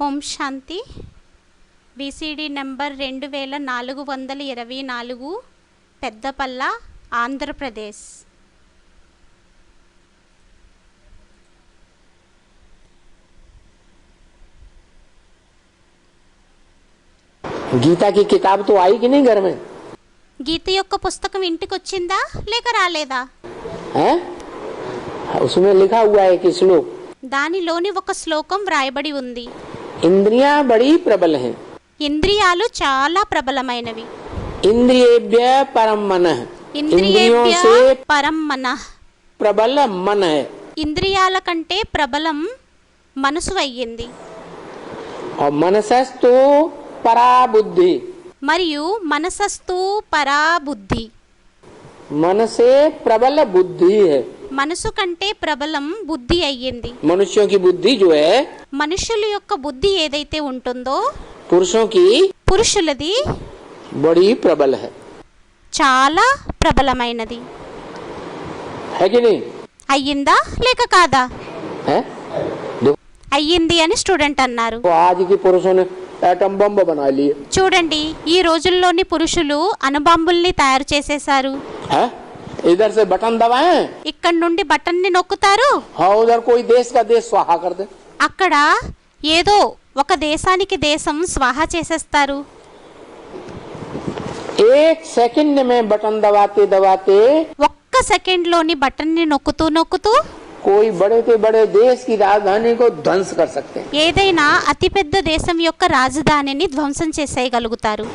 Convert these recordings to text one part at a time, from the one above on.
ఓం Shanti. VCD number 2424, Peddapalla, Andhra Pradesh. Gita की किताब तो आई कि नहीं घर में? గీత యొక్క పుస్తకం ఇంటికి వచ్చిందా లేక రాలేదా? हैं? उसमें लिखा हुआ है कि श्लोक, దానిలోని ఒక శ్లోకం వ్రాయబడి ఉంది. इंद्रियां बड़ी प्रबल हैं, ఇంద్రియాలు చాలా ప్రబలమైనవి. इंद्रियेभ्य परम मनः, इंद्रियों ఇంద్రియేభ్య से పరం మనః. प्रबल मन है. ఇంద్రియాల కంటే ప్రబలం మనసు అయ్యింది. और मनसस्तु परा बुद्धि, మరియు మనసస్తు పరా బుద్ధి. मन से प्रबल बुद्धि है. మనసు కంటే ప్రబలం బుద్ధి అయ్యింది. मनुष्यों की बुद्धि जो है, మనుషుల యొక్క బుద్ధి ఏదైతే ఉంటుందో पुरुषों की పురుషులది बड़ी प्रबल है చాలా ప్రబలమైనది. कि नहीं? అయ్యిందా లేక కాదా? है? देखो, అయ్యింది అని స్టూడెంట్ అన్నారు. तो आज की पुरुषों ने एटम बम बना लिए. చూడండి, ఈ రోజుల్లోని పురుషులు అణుబాంబుల్ని తయారు చేసేశారు. है? इधर से बटन दबाएं, ఇక్కడ నుండి బటన్ ని నొక్కుతారు, हाँ उधर कोई देश का देश स्वाहा कर दे. అక్కడ ఏదో ఒక దేశానికి దేశం స్వాహా చేసేస్తారు. एक सेकंड में बटन दबाते दबाते ఒక్క సెకండ్ లోని బటన్ ని నొక్కుతూ నొక్కుతూ कोई बड़े से बड़े देश की राजधानी को ध्वंस कर सकते हैं. ఏదైనా అతిపెద్ద దేశం యొక్క రాజధానిని ధ్వంసం చేసేయగలుగుతారు.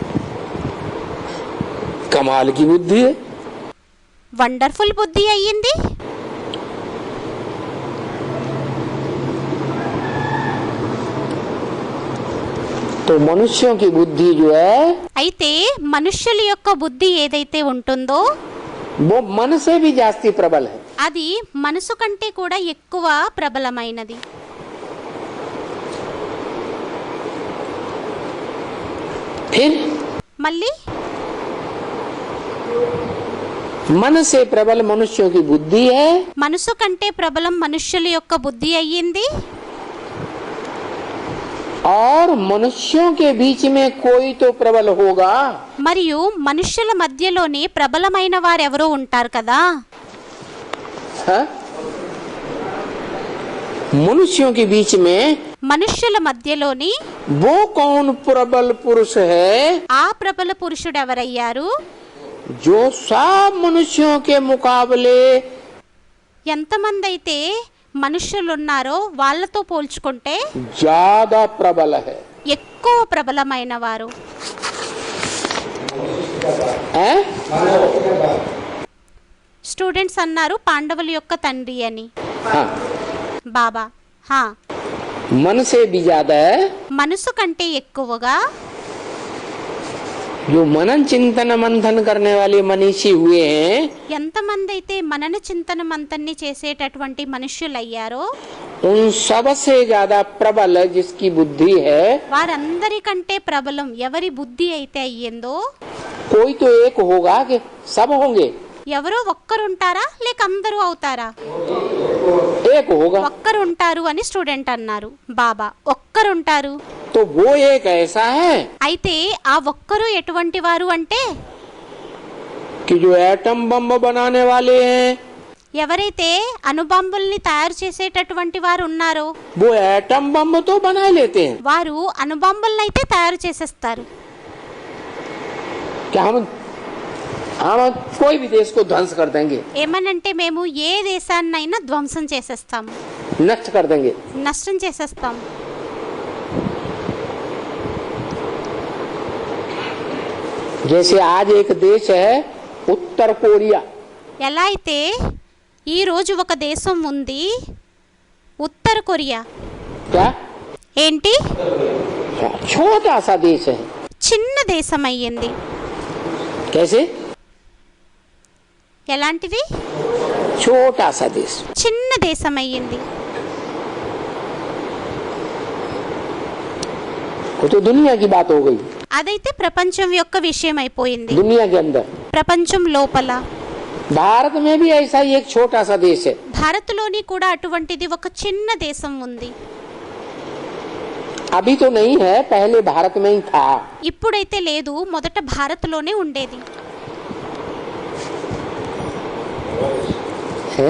कमाल की बुद्धि है. వండర్ఫుల్ బుద్ధి అయ్యింది. तो मनुष्यों की बुद्धि जो है అయితే మనుష్యుల యొక్క బుద్ధి ఏదైతే ఉంటుందో वो मन से भी जास्ती प्रबल है. అది మనసు కంటే కూడా ఎక్కువ ప్రబలమైనది. फिर మళ్ళీ मन से प्रबल मनुष्यों की बुद्धि है, మనసు కంటే ప్రబలం మనుష్యుల యొక్క బుద్ధి అయ్యింది. और मनुष्यों के बीच में कोई तो प्रबल होगा. మరియు మనుష్యుల మధ్యలోనే ప్రబలమైన వారెవరో ఉంటారు కదా. है? मनुष्यों के बीच में మనుష్యుల మధ్యలోని वो कौन प्रबल पुरुष है ఆ ప్రబల పురుషుడు ఎవరయ్యారు? जो सब मनुष्यों के मुकाबले ఎంతమంది అయితే మనుష్యులు ఉన్నారో వాళ్ళతో పోల్చుకుంటే ज्यादा प्रबल है. ఎక్కువ ప్రబలమైన వారు. हैं? స్టూడెంట్స్ అన్నారు పాండవుల యొక్క తండ్రి అని. हाँ, బాబా హా, मन से भी ज्यादा है. మనసు కంటే ఎక్కువగా जो मनन चिंतन मंथन करने वाले मनीषी हुए हैं, ఎంతమంది అయితే మనన చింతనం అంతన్ని చేసేటటువంటి మనుష్యులయ్యారో उन सबसे ज्यादा प्रबल जिसकी बुद्धि है, వారందరికంటే ప్రబలం ఎవరి బుద్ధి అయితే అయ్యిందో, कोई तो एक होगा कि सब होंगे. ఎవరో ఒక్కరుంటారా లేక అందరూ అవుతారా? एक होगा. ఒక్కరుంటారు అని స్టూడెంట్ అన్నారు. బాబా ఒక్కరుంటారు. तो वो एक ऐसा है అయితే ఆ ఒక్కరు ఎటువంటి వారు అంటే कि जो एटम बम बनाने वाले हैं, ఎవరైతే అణుబాంబుల్ని తయారు చేసేటటువంటి వారు ఉన్నారో वो एटम बम तो बना लेते हैं. వారు అణుబాంబుల్ని అయితే తయారు చేసేస్తారు. कि हम कोई भी देश को ध्वंस कर देंगे, ఏమనంటే మేము ఏ దేశాన్నైనా ధ్వంసం చేసేస్తాం, नष्ट कर देंगे. నష్టం చేసేస్తాం. जैसे आज एक देश है उत्तर कोरिया. ఎలా అయితే ఈ రోజు ఒక దేశం ఉంది, ఉత్తర కొరియా. क्या? ఏంటి? छोटा सा देश है. చిన్న దేశం అయ్యింది. कैसे? ఎలాంటిది? छोटा सा देश. చిన్న దేశం అయ్యింది. वो तो दुनिया की बात हो गई. అదైతే ప్రపంచం యొక్క విషయం అయిపోయింది. दुनिया के अंदर ప్రపంచం లోపల भारत में भी ऐसा ही एक छोटा सा देश है. భారత్లోని కూడా అటువంటిది ఒక చిన్న దేశం ఉంది. अभी तो नहीं है, पहले भारत में ही था। ఇప్పుడైతే లేదు, మొదట భారత్లోనే ఉండేది. है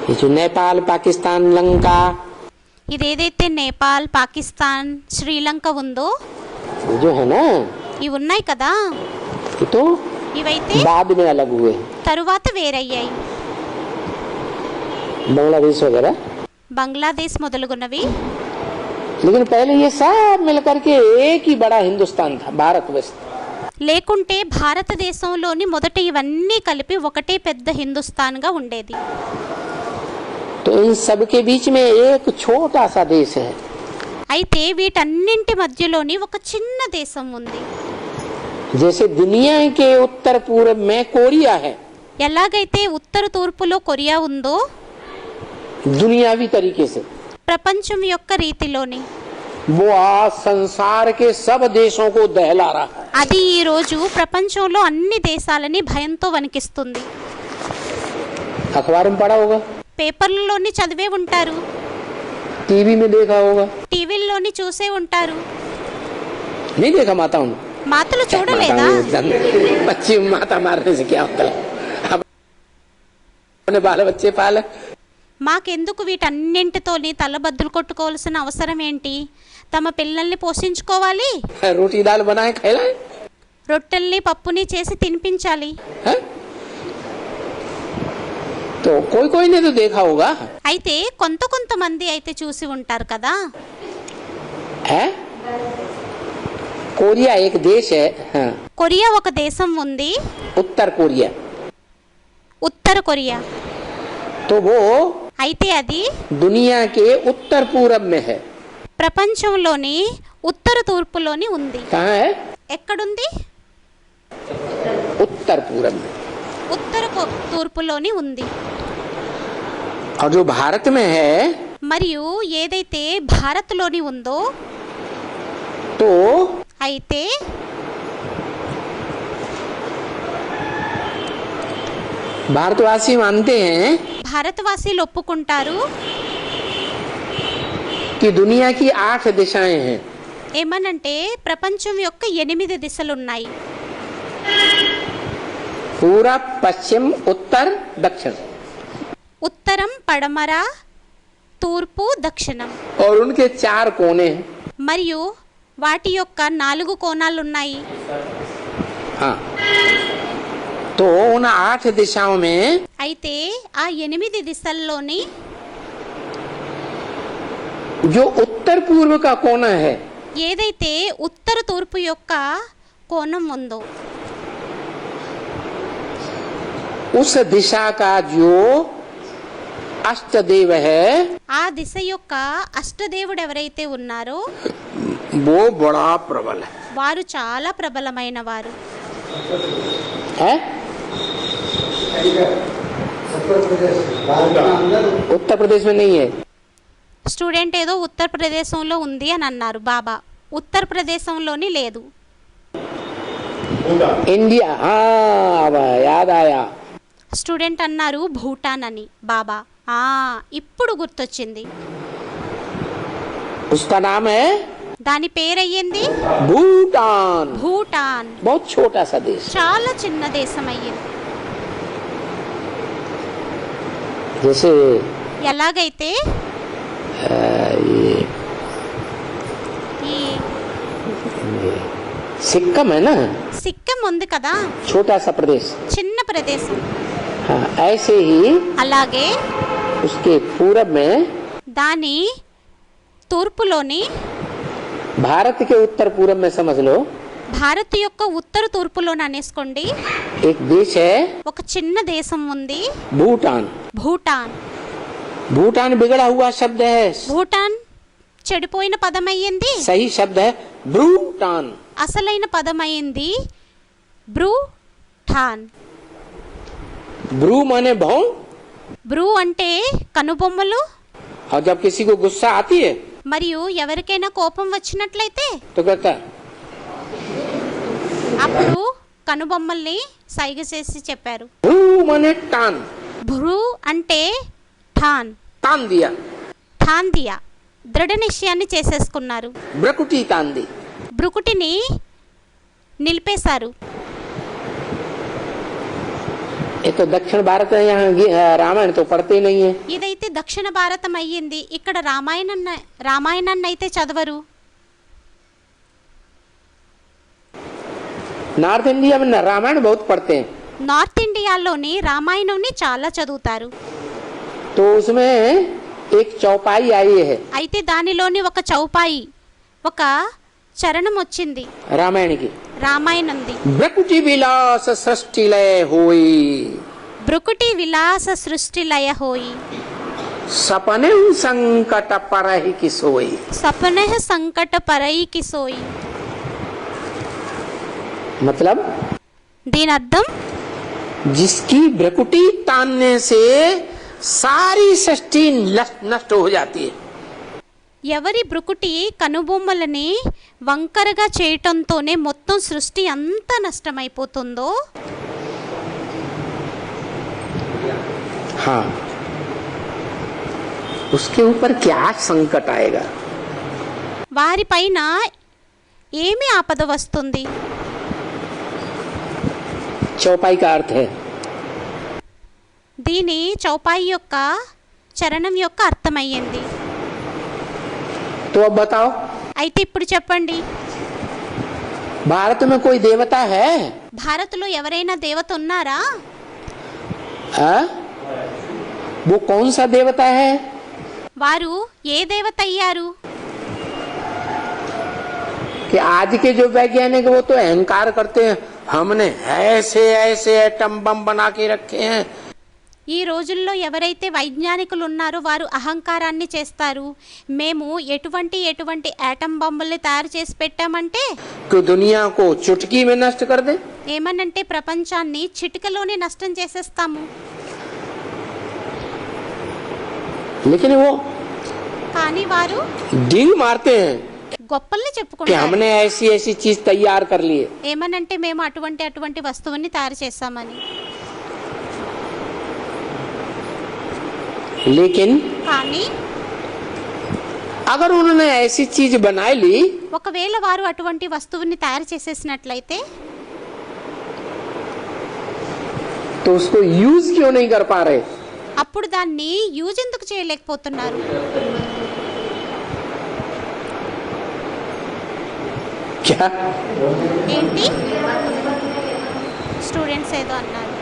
ये जो नेपाल, पाकिस्तान, लंका, ఇదేదైతే నేపాల్, పాకిస్తాన్, శ్రీలంక ఉందో ये जो है ना, ఇవి ఉన్నాయి కదా, ये तो ఇవైతే बाद में अलग हुए, తరువాత వేరయ్యాయి. बांग्लादेश वगैरह। బంగ్లాదేశ్ మొదలుగున్నవి. लेकिन पहले ये सब मिलकर के एक ही बड़ा हिंदुस्तान था, भारतवर्ष। లేకుంటే భారతదేశంలోని మొదట ఇవన్నీ కలిపి ఒకటే పెద్ద హిందుస్థాన్గా ఉండేది. तो इन सब के बीच में एक छोटा सा देश है, అయితే వీటన్నింటి మధ్యలోని ఒక చిన్న దేశం ఉంది. जैसे दुनिया के उत्तर पूर्व में कोरिया है, ఎలాగైతే ఉత్తర తూర్పులో కొరియా ఉందో दुनियावी तरीके से, ప్రపంచం యొక్క రీతిలోని वो आज संसार के सब देशों को दहला रहा है। అది ఈ రోజు ప్రపంచంలో అన్ని దేశాలని భయంతో వణికిస్తుంది. अखबार में पढ़ा होगा, పేపర్లలోని చదివే ఉంటారు, टीवी में देखा होगा, టీవీల్లోని చూసే ఉంటారు. नहीं देखा माताओं ने? మాతలు చూడలేదా? बच्चे माता मारने से क्या होता है? अपने बाल बच्चे पाले, మాకెందుకు వీటన్నింటితోని తలబద్దులు కొట్టుకోవాల్సిన అవసరం ఏంటి? తమ పిల్లల్ని పోషించుకోవాలి, रोटी दाल बनाए खिलाए, రొట్టెల్ని పప్పుని చేసి తినిపించాలి. हैं? तो कोई कोई ने तो देखा होगा, అయితే కొంతమంది అయితే చూసి ఉంటారు కదా. है? कोरिया एक देश है, हाँ, కొరియా ఒక దేశం ఉంది, उत्तर कोरिया। ఉత్తర కొరియా. तो वो అయితే అది दुनिया के उत्तर पूरब में है। ప్రపంచంలోని ఉత్తర తూర్పులోని ఉంది. कहाँ है? ఎక్కడుంది? उत्तर पूरब में। ఉత్తర తూర్పులోని ఉంది. और जो भारत में है, మరియు ఏదైతే భారత్లోని ఉందో तो అయితే भारतवासी मानते हैं భారతవాసీలు ఒప్పుకుంటారు कि दुनिया की 8 दिशाएं हैं। ఏమనంటే ప్రపంచం యొక్క 8 దిశలున్నాయి. पूरब, पश्चिम, उत्तर, दक्षिण, ఉత్తరం, పడమర, తూర్పు, దక్షిణం. और उनके 4 कोने हैं। మరియు వాటి యొక్క 4 కోణాలు ఉన్నాయి. हाँ, तो उन 8 दिशाओं में అయితే ఆ 8 దిశల్లోని जो उत्तर पूर्व का कोना है, ఏదైతే ఉత్తర తూర్పు యొక్క కోణం ఉందో उस दिशा का जो अष्टदेव है, ఆ దిశ యొక్క అష్టదేవుడు ఎవరైతే ఉన్నారో वो बड़ा प्रबल है। వారు చాలా ప్రబలమైన వారు. है? उत्तर प्रदेश में नहीं है। స్టూడెంట్ ఏదో ఉత్తరప్రదేశంలో ఉంది అని అన్నారు బాబా. ఉత్తరప్రదేశంలోని లేదు. इंडिया, हाँ अब याद आया। స్టూడెంట్ అన్నారు భూటాన్ అని. బాబా ఇప్పుడు గుర్తొచ్చింది. उसका नाम है దాని పేరయ్యింది भूटान। భూటాన్. बहुत छोटा सा देश, చాలా చిన్న దేశం అయ్యింది. जैसे ఎలాగైతే ये ఈ सिक्किम है ना, సిక్కిం ఉంది కదా, छोटा सा प्रदेश। చిన్న ప్రదేశం. हाँ, ऐसे ही అలాగే उसके पूरब में దాని తూర్పులోని भारत के उत्तर पूरब में समझ लो భారత్ యొక్క ఉత్తర తూర్పులోని అనేసుకోండి एक देश है, ఒక చిన్న దేశం ఉంది, भूटान। భూటాన్. भूटान बिगड़ा हुआ शब्द है, భూటాన్ చెడిపోయిన పదం అయ్యింది, सही शब्द है ब्रूटान। అసలైన పదం అయ్యింది బ్రూటాన్. ब्रू माने भौं, బ్రూ అంటే కనుబొమ్మలు. और जब किसी को गुस्सा आती है మరియు ఎవరికైనా కోపం వచ్చినట్లయితే तो कहता है అప్పుడు కనుబొమ్మల్ని సైగ చేసి చెప్పారు. ब्रू माने टान, భ్రూ అంటే ఠాన్, टान दिया। ఠాన్ దియా. దృఢ నిశ్చయాన్ని చేసేసుకున్నారు. ब्रकुटी तान दी। బ్రుకుటిని నిలిపేశారు. ये तो दक्षिण भारत है, यहाँ रामायण तो पढ़ते ही नहीं है। ఇదైతే దక్షిణ భారతం అయ్యింది. ఇక్కడ రామాయణాన్ని అయితే చదవరు. नॉर्थ इंडिया में रामायण बहुत पढ़ते हैं, నార్త్ ఇండియాలోని రామాయణంని చాలా చదువుతారు. तो उसमें एक चौपाई आई है అయితే దానిలోని ఒక చౌపాయి, ఒక చరణం వచ్చింది रामायण की। రామాయణంది. ब्रकुटी विलास सृष्टि लय होई, బ్రుకుటి విలాస సృష్టి లయ హోయి, सपने संकट परहि की सोई। సపనః సంకట పరయి కి సోయి. मतलब దీని అర్థం जिसकी ब्रकुटी तानने से सारी सृष्टि नष्ट हो जाती है। ఎవరి బ్రుకుటి కనుబొమ్మలని వంకరగా చేయటంతోనే మొత్తం సృష్టి అంతా నష్టమైపోతుందో, हाँ, उसके ऊपर क्या संकट आएगा। వారిపైన ఏమి ఆపద వస్తుంది. चौपाई का अर्थ है, దీని చౌపాయి యొక్క చరణం యొక్క అర్థమయ్యింది. तो अब बताओ, అయితే ఇప్పుడు చెప్పండి, भारत में कोई देवता है? భారత్లో ఎవరైనా దేవత ఉన్నారా? हाँ? वो कौन सा देवता है? వారు ఏ దేవత అయ్యారు? कि आज के जो वैज्ञानिक वो तो अहंकार करते हैं, हमने ऐसे ऐसे एटम बम बना के रखे हैं। ఈ రోజుల్లో ఎవరైతే వైజ్ఞానికులు ఉన్నారో వారు అహంకారాన్ని చేస్తారు. మేము ఎటువంటి యాటమ్ బాంబుల్ని తయారు చేసి పెట్టామంటే, कि दुनिया को चुटकी में नष्ट कर दे। ఏమనంటే ప్రపంచాన్ని చిటికలోనే నష్టం చేసేస్తాము. लेकिन वो కానీ వారు डींग मारते हैं గొప్పల్ని कि చెప్పుకుంటారు. हमने ऐसी ऐसी चीज तैयार कर ली है। ఏమనంటే మేము అటువంటి వస్తువుని తయారు చేస్తామని. लेकिन కానీ अगर उन्होंने ऐसी चीज बना ली ఒకవేళ వారు అటువంటి వస్తువుని తయారు చేసేసినట్లయితే तो उसको यूज क्यों नहीं कर पा रहे? అప్పుడు దాన్ని యూజ్ ఎందుకు చేయలేకపోతున్నారు? क्या ఏంటి స్టూడెంట్స్ ఏదో అన్నారు.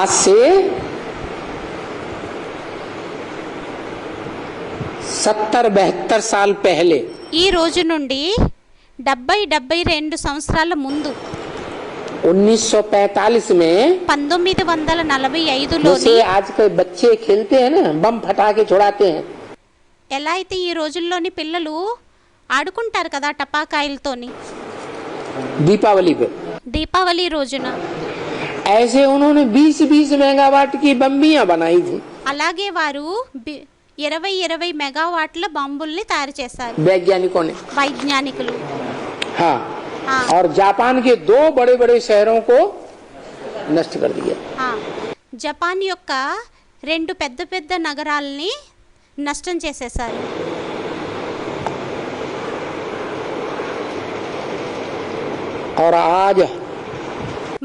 आज से 70-72 साल पहले ఈ రోజు నుండి 72 సంవత్సరాల ముందు 1945 में 1945లోని जैसे आज के बच्चे खेलते हैं ना, बम फटाके छुड़ाते हैं, ఎలా అయితే ఈ రోజుల్లోని పిల్లలు ఆడుకుంటారు కదా టపాకాయలతోని दीपावली पे, దీపావళి రోజున, ऐसे उन्होंने 20-20 मेगावाट की बम्बियां बनाई थी అలాగే వారు 20 మెగావాట్ల బాంబుల్ని తయారు చేశారు वैज्ञानिकों ने। వైజ్ఞానికులు. हाँ, हाँ। और जापान के 2 बड़े-बड़े शहरों को नष्ट कर दिया। ఆ, జపాన్ యొక్క 2 పెద్ద నగరాలని నష్టం చేసేశారు. और आज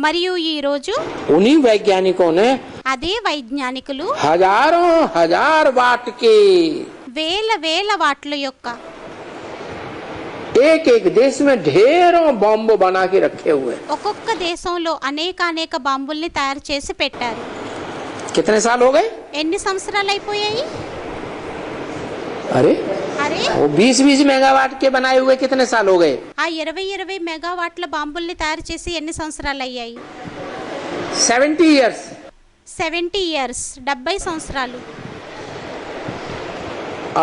మరియు ఈ రోజు उन्हीं वैज्ञानिकों ने అదే వైజ్ఞానికులు हजारों हजार वाट के వేల వాట్ల యొక్క एक देश में ढेरों बॉम्ब बना के रखे हुए हैं। ఒక్కొక్క దేశంలో అనేక బాంబుల్ని తయారు చేసి పెట్టారు. कितने साल हो गए? ఎన్ని సంవత్సరాలు అయిపోయాయి? अरे అరే वो 20-20 मेगावाट के बनाए हुए कितने साल हो गए? ఆ 20 మెగావాట్ల బాంబుల్ని తయారు చేసి ఎన్ని సంవత్సరాలు అయ్యాయి? 70 years। 70 ఇయర్స్, 70 సంవత్సరాలు.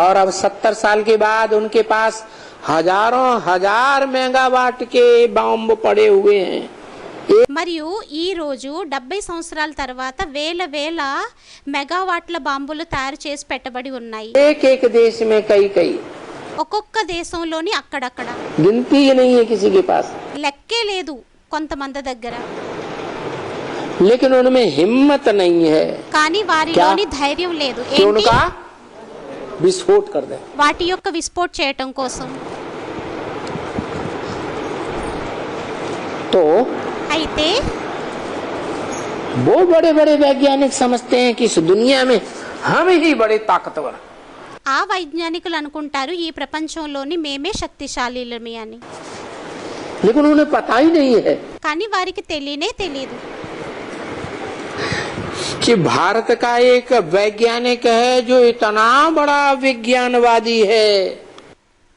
और अब 70 साल के बाद उनके पास हजारों हजार मेगावाट के बॉम्ब पड़े हुए हैं। మరియు ఈ రోజు 70 సంవత్సరాల తర్వాత వేల మెగావాట్ల బాంబులు తయారు చేసి పెట్టబడి ఉన్నాయి. एक देश में कई ఒక్కొక్క దేశంలోని అక్కడక్కడ, गिनती ही नहीं है किसी के पास। లెక్కే లేదు కొంతమంది దగ్గర. लेकिन उनमें हिम्मत नहीं है। కానీ వారిలోని ధైర్యం లేదు. कि ఏంటి? उनका विस्फोट कर दें। వాటి యొక్క విస్ఫోట్ చేయటం కోసం. तो అయితే वो बड़े बड़े वैज्ञानिक समझते हैं कि इस दुनिया में हम ही बड़े ताकतवर हैं। ఆ వైజ్ఞానికులు అనుకుంటారు ఈ ప్రపంచంలోని మేమే శక్తిశాలిలమి అని. लेकिन उन्हें पता ही नहीं है కానీ వారికి తెలియనే తెలియదు कि भारत का एक वैज्ञानिक है जो इतना बड़ा विज्ञानवादी है।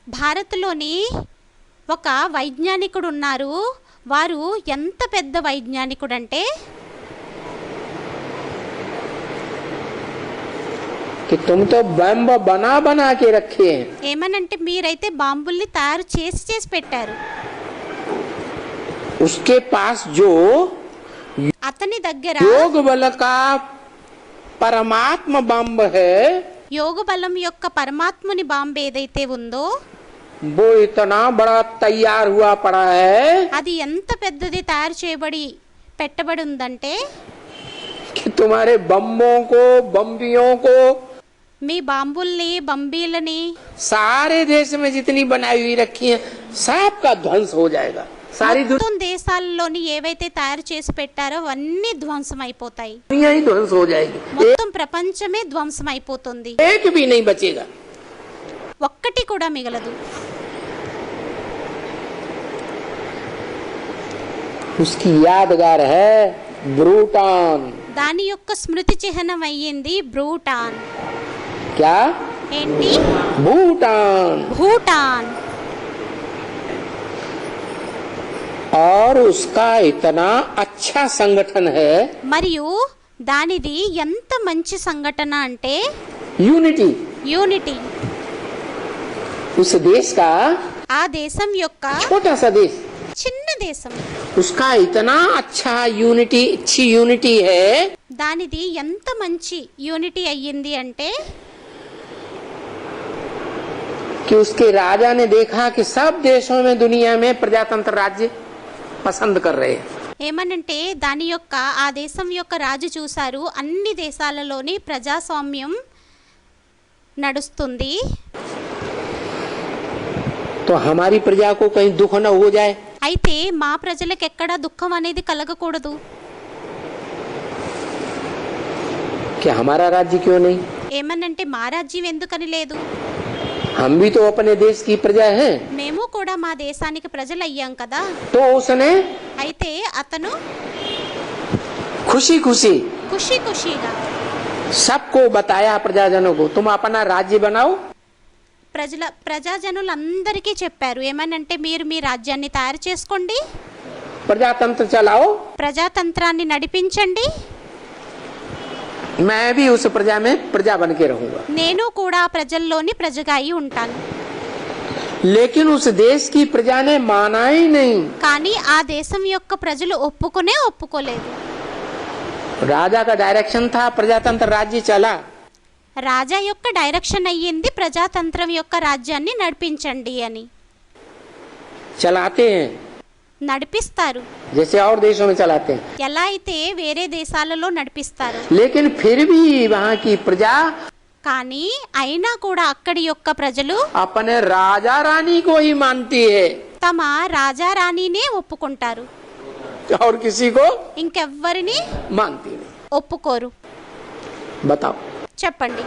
భారత్లోని ఒక వైజ్ఞానికుడు ఉన్నారు. వారు ఎంత పెద్ద వైజ్ఞానికుడు అంటే कि तुम तो बम बना बना के रखे हैं। ఏమనంటే మీరైతే బాంబుల్ని తయారు చేసి చేసి పెట్టారు. उसके पास जो అతని దగ్గర योग बल का परमात्मा बम है యోగ బలం యొక్క పరమాత్ముని బాంబు ఏదైతే ఉందో वो इतना बड़ा तैयार हुआ पड़ा है అది ఎంత పెద్దది తయారు చేయబడి పెట్టబడి ఉందంటే कि तुम्हारे बम्बों को बम्बियों को మీ బాంబుల్ని బంబీలని सारे देश में जितनी बनाई हुई रखी है सबका ध्वंस हो जाएगा। सारी మొత్తం దేశాల్లోని ఏవైతే తయారు చేసి పెట్టారో అవన్నీ ధ్వంసం అయిపోతాయి. दुनिया ही ध्वंस हो जाएगी। మొత్తం ప్రపంచమే ధ్వంసం అయిపోతుంది. एक भी नहीं बचेगा। ఒక్కటి కూడా మిగలదు. उसकी यादगार है ब्रूटान। దాని యొక్క స్మృతి చిహ్నం అయ్యింది బ్రూటాన్. क्या? ఏంటి? भूटान। భూటాన్. और उसका इतना अच्छा संगठन है మరియు దానిది ఎంత మంచి సంఘటన అంటే यूनिटी। యూనిటీ. उस देश का ఆ దేశం యొక్క छोटा सा देश చిన్న దేశం उसका इतना अच्छा यूनिटी अच्छी यूनिटी है దానిది ఎంత మంచి యూనిటీ అయ్యింది అంటే कि उसके राजा ने देखा कि सब देशों में दुनिया में प्रजातंत्र राज्य पसंद कर रहे हैं। ఏమనంటే దాని యొక్క ఆ దేశం యొక్క రాజు చూశారు అన్ని దేశాలలోని ప్రజాస్వామ్యం నడుస్తుంది. तो हमारी प्रजा को कहीं दुख न हो जाए। అయితే మా ప్రజలకు ఎక్కడ దుఃఖం అనేది కలగకూడదు. कि हमारा राज्य क्यों नहीं? ఏమనంటే మా రాజ్యం ఎందుకని లేదు? हम भी तो अपने देश की प्रजा हैं। మేము కూడా మా దేశానికి ప్రజలు అయ్యాం కదా. तो उसने అయితే అతను खुशी खुशी ఖుషి ఖుషిగా सबको बताया प्रजाजनों को तुम अपना राज्य बनाओ। ప్రజాజనులందరికీ చెప్పారు ఏమనంటే మీరు మీ రాజ్యాన్ని తయారు చేసుకోండి, प्रजातंत्र चलाओ। ప్రజాతంత్రాన్ని నడిపించండి, मैं भी उस प्रजा में प्रजा बन के रहूंगा। నేను కూడా ప్రజల్లోని ప్రజగా అయి ఉంటాను. लेकिन उस देश की प्रजा ने माना ही नहीं। కానీ ఆ దేశం యొక్క ప్రజలు ఒప్పుకోలేదు. राजा का डायरेक्शन था प्रजातंत्र राज्य चला। రాజా యొక్క డైరెక్షన్ అయ్యింది ప్రజాతంత్రం యొక్క రాజ్యాన్ని నడిపించండి అని. चलाते हैं నడిపిస్తారు जैसे और देशों में चलाते हैं। ఎలా అయితే వేరే దేశాలలో నడిపిస్తారు. लेकिन फिर भी वहाँ की प्रजा కానీ అయినా కూడా అక్కడి యొక్క ప్రజలు अपने राजा रानी को ही मानती है తమ రాజా రాణినే ఒప్పుకుంటారు, और किसी को ఇంకెవ్వరిని मानती नहीं। ఒప్పుకోరు. बताओ చెప్పండి,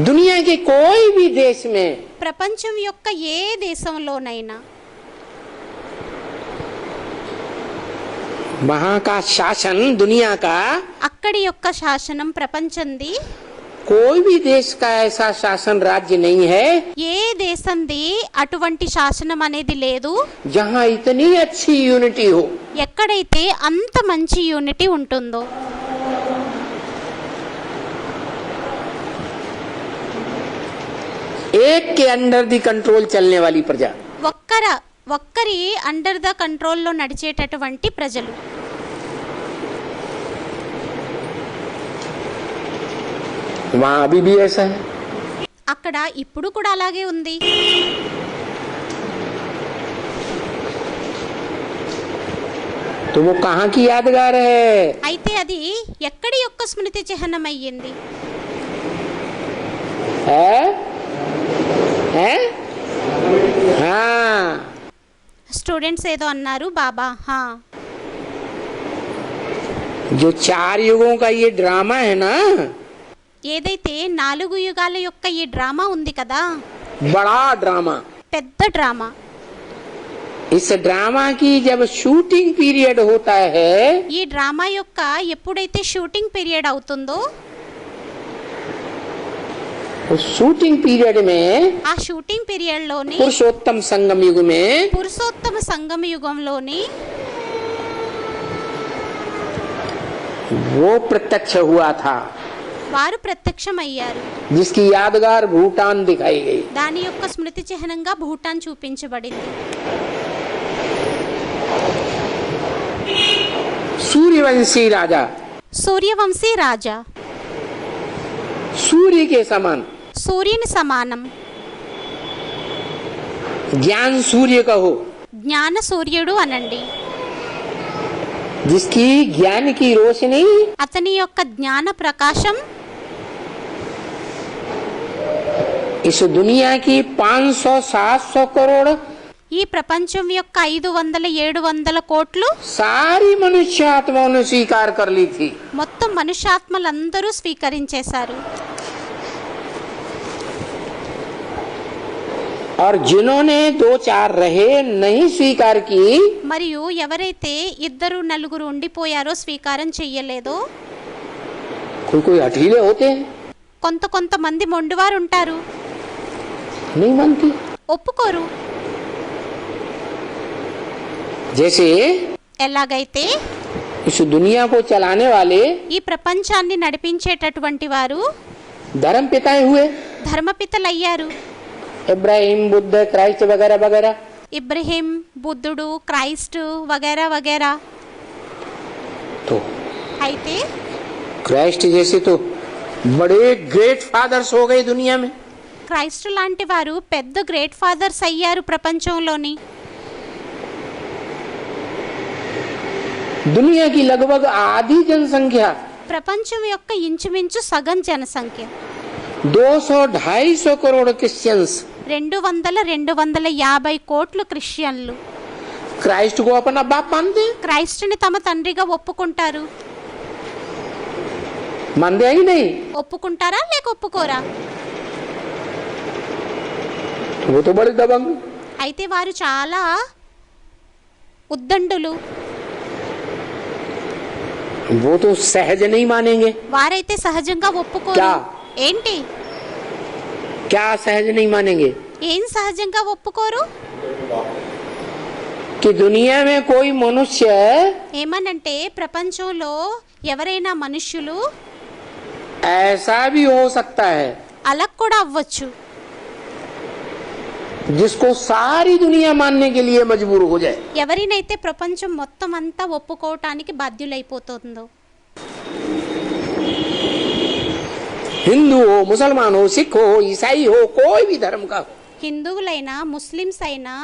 दुनिया के कोई भी देश में ప్రపంచం యొక్క ఏ దేశంలోనైనా वहाँ का शासन दुनिया का అక్కడి యొక్క శాసనం ప్రపంచంది कोई भी देश का ऐसा शासन राज्य नहीं है ఏ దేశంది అటువంటి శాసనం అనేది లేదు जहाँ इतनी अच्छी यूनिटी हो। ఎక్కడైతే అంత మంచి యూనిటీ ఉంటుందో. एक के अंडर दी कंट्रोल चलने वाली प्रजा ఒక్కరి అండర్ ద కంట్రోల్లో నడిచేటటువంటి ప్రజలు. वहाँ अभी भी ऐसा है। అక్కడ ఇప్పుడు కూడా అలాగే ఉంది. तो वो कहाँ की यादगार है? అయితే అది ఎక్కడి యొక్క స్మృతి చిహ్నం అయ్యింది? है? हाँ, స్టూడెంట్స్ ఏదో అన్నారు బాబా. హా, जो 4 युगों का ये ड्रामा है ना, ఏదైతే 4 యుగాల యొక్క ఈ డ్రామా ఉంది కదా, बड़ा ड्रामा. పెద్ద డ్రామా. इस ड्रामा की जब शूटिंग पीरियड होता है, ఈ డ్రామా యొక్క ఎప్పుడైతే షూటింగ్ పీరియడ్ అవుతుందో, उस शूटिंग पीरियड में ఆ షూటింగ్ పీరియడ్ లోని पुरुषोत्तम संगम युग में పురుషోత్తమ సంగమ యుగంలోని वो प्रत्यक्ष हुआ था, వారు ప్రత్యక్షమయ్యారు. जिसकी यादगार भूटान दिखाई गई. దాని యొక్క స్మృతి చిహ్నంగా భూటాన్ చూపించబడింది. सूर्यवंशी राजा, సూర్యవంశీ రాజా, सूर्य के समान, సూర్యుని సమానం, ज्ञान सूर्य कहो, జ్ఞాన సూర్యుడు అనండి. जिसकी ज्ञान की रोशनी అతని యొక్క జ్ఞాన ప్రకాశం इस दुनिया की 500-700 करोड़ ఈ ప్రపంచం యొక్క 500-700 కోట్లు सारी मनुष्य आत्माओं ने स्वीकार कर ली थी. మొత్తం మనుష్యాత్మలందరూ స్వీకరించేశారు. और जिन्होंने 2-4 रहे नहीं स्वीकार की, మరియు ఎవరైతే 2-4 ఉండిపోయారో స్వీకారం చెయ్యలేదో, कोई हठीले होते हैं, కొంతమంది మొండివారు ఉంటారు, नहीं मानती. ఒప్పుకోరు. जैसे ఎలాగైతే इस दुनिया को चलाने वाले ఈ ప్రపంచాన్ని నడిపించేటటువంటి వారు धर्म पिताएं हुए, ధర్మపితలయ్యారు. इब्राहिम, बुद्ध, क्राइस्ट वगैरह वगैरह. ఇబ్రహీం, బుద్ధుడు, క్రైస్ట్ వగైరా వగైరా. तो అయితే क्राइस्ट जैसे तो बड़े ग्रेट फादर्स हो गए दुनिया में. క్రైస్ట్ లాంటి వారు పెద్ద గ్రేట్ ఫాదర్స్ అయ్యారు ప్రపంచంలోని. दुनिया की लगभग आधी जनसंख्या, ప్రపంచం యొక్క ఇంచుమించు సగం జనసంఖ్య 200-250 करोड़ क्रिश्चियंस 200-250 కోట్లు క్రిస్టియన్లు क्राइस्ट को अपना बाप मानते हैं. క్రైస్ట్ని తమ తండ్రిగా ఒప్పుకుంటారు. मानते हैं ही नहीं, ఒప్పుకుంటారా లేక ఒప్పుకోరా? वो तो बड़े दबंग. అయితే వారు చాలా ఉద్దండులు. वो तो सहज नहीं मानेंगे. వారైతే సహజంగా ఒప్పుకోరు. క్యా? ఏంటి? क्या सहज नहीं मानेंगे? ఏం సహజంగా ఒప్పుకోరు? कि दुनिया में कोई मनुष्य ఏమనంటే ప్రపంచంలో ఎవరైనా మనుష్యులు ऐसा भी हो सकता है అలా కూడా అవ్వచ్చు, जिसको सारी दुनिया मानने के लिए मजबूर हो जाए. ఎవరినైతే ప్రపంచం మొత్తం అంతా ఒప్పుకోవటానికి బాధ్యులైపోతుందో. हिंदू हो, मुसलमान हो, सिख हो, ईसाई हो, कोई भी धर्म का हो, హిందువులైనా, ముస్లిమ్స్ అయినా,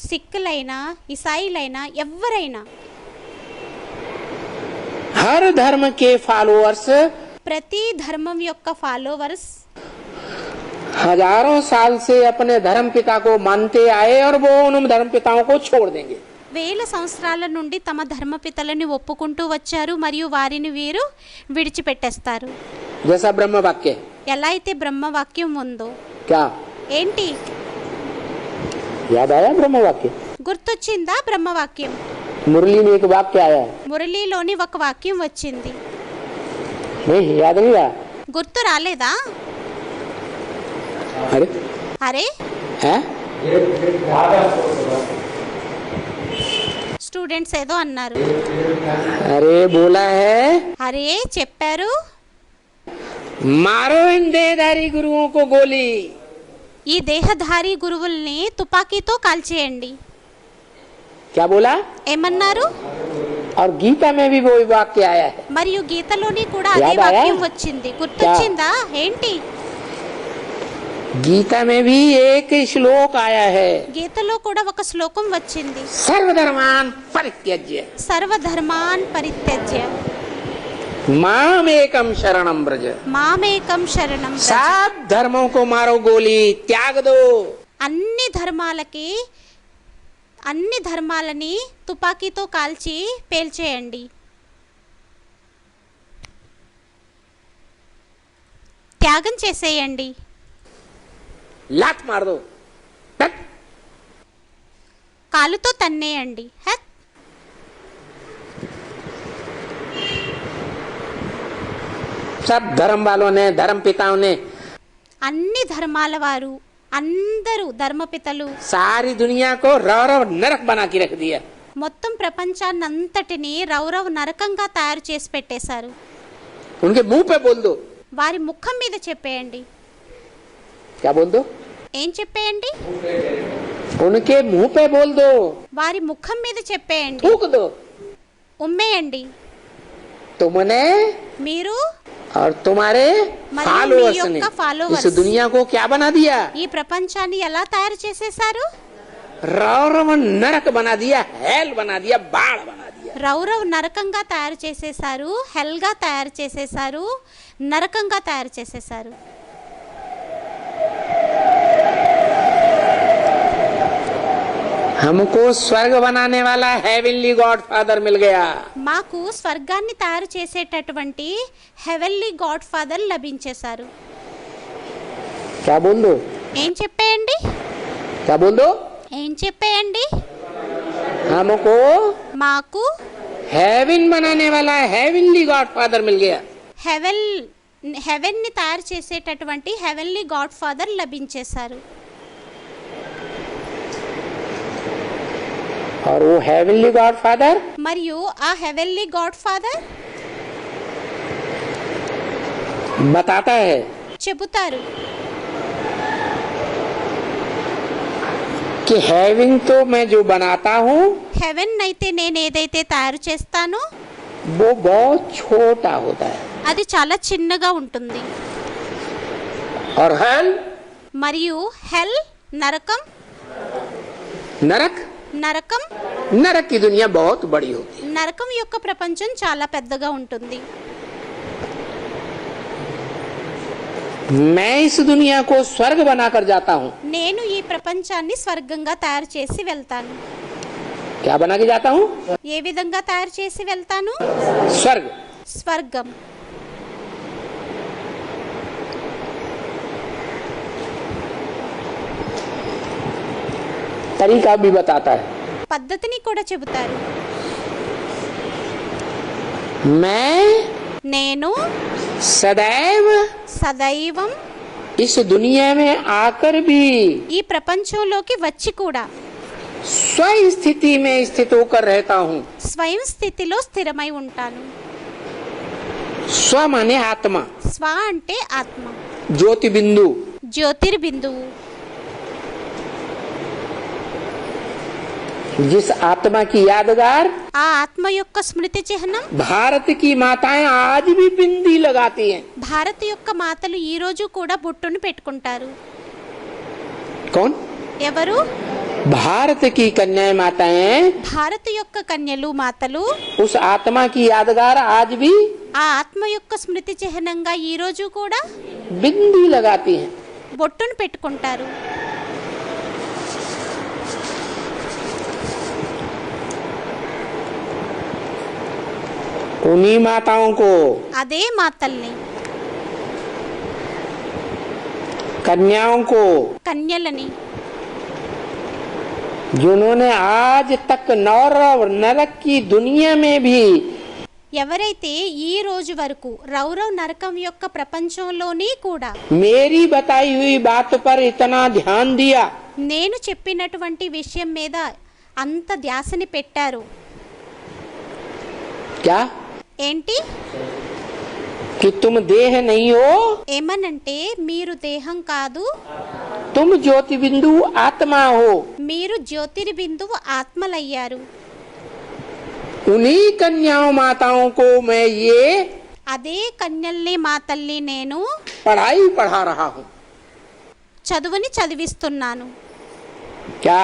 సిక్కులైనా, ఇసాయిలైనా, ఎవరైనా, हर धर्म के फॉलोअर्स ప్రతి ధర్మం యొక్క ఫాలోవర్స్ हजारों साल से अपने धर्म पिता को मानते आए और वो उन धर्म पिताओं को छोड़ देंगे. వేల సంవత్సరాల నుండి తమ ధర్మపితలని ఒప్పుకుంటూ వచ్చారు మరియు వారిని వీరు విడిచిపెట్టేస్తారు. जैसा ब्रह्म वाक्य. ఎలా అయితే బ్రహ్మవాక్యం ఉందో. क्या ఏంటి याद आया ब्रह्म वाक्य? గుర్తొచ్చిందా బ్రహ్మవాక్యం? मुरली में एक वाक्य आया, మురళీలోని ఒక వాక్యం వచ్చింది. नहीं याद नहीं आया? గుర్తు రాలేదా? अरे అరే है స్టూడెంట్స్ ఏదో అన్నారు. अरे बोला है, అరే చెప్పారు, मारो इन देहधारी गुरुओं को गोली. ఈ దేహధారి గురువుల్ని తుపాకీతో కాల్చేయండి. क्या बोला? ఏమన్నారు? और गीता में भी वो वाक्य आया है. మరియు గీతలోని కూడా అదే యాద్ ఆయా? వాక్యం వచ్చింది. గుర్తొచ్చిందా? ఏంటి? गीता में भी एक श्लोक आया है, గీతలో కూడా ఒక శ్లోకం వచ్చింది. सर्वधर्मान परित्यज्य. సర్వధర్మాన్ పరిత్యజ్య. माम एकम शरणम ब्रज। మామేకం శరణం వ్రజ. सब धर्मों को मारो गोली, त्याग दो। అన్ని ధర్మాలని తుపాకీతో కాల్చి పేల్చేయండి. త్యాగం చేసేయండి. लात मार दो, टक। కాలుతో తన్నేయండి. హత్. सब धर्म वालों ने, धर्म पिताओं ने అన్ని ధర్మాల వారు, అందరూ ధర్మపితలు सारी दुनिया को रव रव नरक बना के रख दिया। మొత్తం ప్రపంచాన్నంతటిని రౌరవ్ నరకంగా తయారు చేసి పెట్టేశారు. उनके मुंह पे बोल दो। వారి ముఖం మీద చెప్పేయండి. क्या बोल दो? ఏం చెప్పేయండి? उनके मुंह पे बोल दो, వారి ముఖం మీద చెప్పేయండి. थूक दो। ఉమ్మేయండి. तुमने మీరు और तुम्हारे మరియు फॉलोअर्स మీ ने యొక్క followers इस दुनिया को क्या बना दिया? ఈ ప్రపంచాన్ని ఎలా తయారు చేసేశారు? रव रव नरक बना दिया, हेल बना दिया, बाढ़ बना दिया। రౌరవ్ నరకంగా తయారు చేసేశారు, హెల్గా తయారు చేసేశారు, నరకంగా తయారు చేసేశారు. हमको स्वर्ग बनाने वाला हेवनली गॉड फादर मिल गया। మాకు స్వర్గాన్ని తయారు చేసేటటువంటి హెవెన్లీ గాడ్ ఫాదర్ లభించేశారు. क्या बोल दो? ఏం చెప్పేయండి? क्या बोल दो? ఏం చెప్పేయండి? हमको మాకు हेवन बनाने वाला हेवनली गॉड फादर मिल गया। హెవెన్ని తయారు చేసేటటువంటి హెవెన్లీ గాడ్ ఫాదర్ లభించేశారు. और वो हेवनली गॉड फादर మరియు ఆ హెవెన్లీ గాడ్ ఫాదర్ बताता है చెబుతారు कि हेवन तो मैं जो बनाता हूँ హెవెన్ అయితే నేను ఏదైతే తయారు చేస్తానో वो बहुत छोटा होता है, అది చాలా చిన్నగా ఉంటుంది. और हेल మరియు హెల్ నరకం नरक నరకం की दुनिया बहुत बड़ी होती है। నరకం యొక్క ప్రపంచం చాలా పెద్దగా ఉంటుంది. मैं इस दुनिया को स्वर्ग बनाकर जाता हूँ। నేను ఈ ప్రపంచాన్ని స్వర్గంగా తయారు చేసి వెళ్తాను. क्या बना के जाता हूँ? ఏ విధంగా తయారు చేసి వెళ్తాను? स्वर्ग। స్వర్గం. तरीका भी बताता है। పద్ధతిని కూడా చెబుతారు. मैं నేను सदैव సదైవం इस दुनिया में आकर भी ఈ ప్రపంచంలోకి వచ్చి కూడా स्व स्थिति में स्थित होकर रहता हूँ। స్వయం స్థితిలో స్థిరమై ఉంటాను. स्व माने आत्मा, స్వ అంటే ఆత్మ, ज्योति बिंदु। జ్యోతిర్బిందువు. जिस आत्मा की यादगार ఆ ఆత్మ యొక్క స్మృతి చిహ్నం भारत की माताएं आज भी बिंदी लगाती हैं। భారత్ యొక్క మాతలు ఈ రోజు కూడా బొట్టును పెట్టుకుంటారు. कौन? ఎవరు? भारत की कन्याएं माताएं భారత్ యొక్క కన్యలు మాతలు उस आत्मा की यादगार आज भी ఆ ఆత్మ యొక్క స్మృతి చిహ్నంగా ఈ రోజు కూడా बिंदी लगाती हैं। బొట్టును పెట్టుకుంటారు. उन्हीं माताओं को, అదే మాతల్ని, कन्याओं को, కన్యలని जिन्होंने आज तक नौर और नरक की दुनिया में भी ఎవరైతే ఈ రోజు వరకు రౌరవ్ నరకం యొక్క ప్రపంచంలోని కూడా मेरी बताई हुई बात पर इतना ध्यान दिया, నేను చెప్పినటువంటి విషయం మీద అంత ధ్యాసని పెట్టారు. क्या? ఏంటి? कि तुम देह नहीं हो, ఏమనంటే మీరు దేహం కాదు, तुम ज्योति बिंदु आत्मा हो। మీరు జ్యోతిర్బిందువు ఆత్మలయ్యారు. उन्हीं कन्याओं माताओं को मैं ये అదే కన్యల్ని మాతల్ని నేను पढ़ाई पढ़ा रहा हूँ। చదువుని చదివిస్తున్నాను. क्या?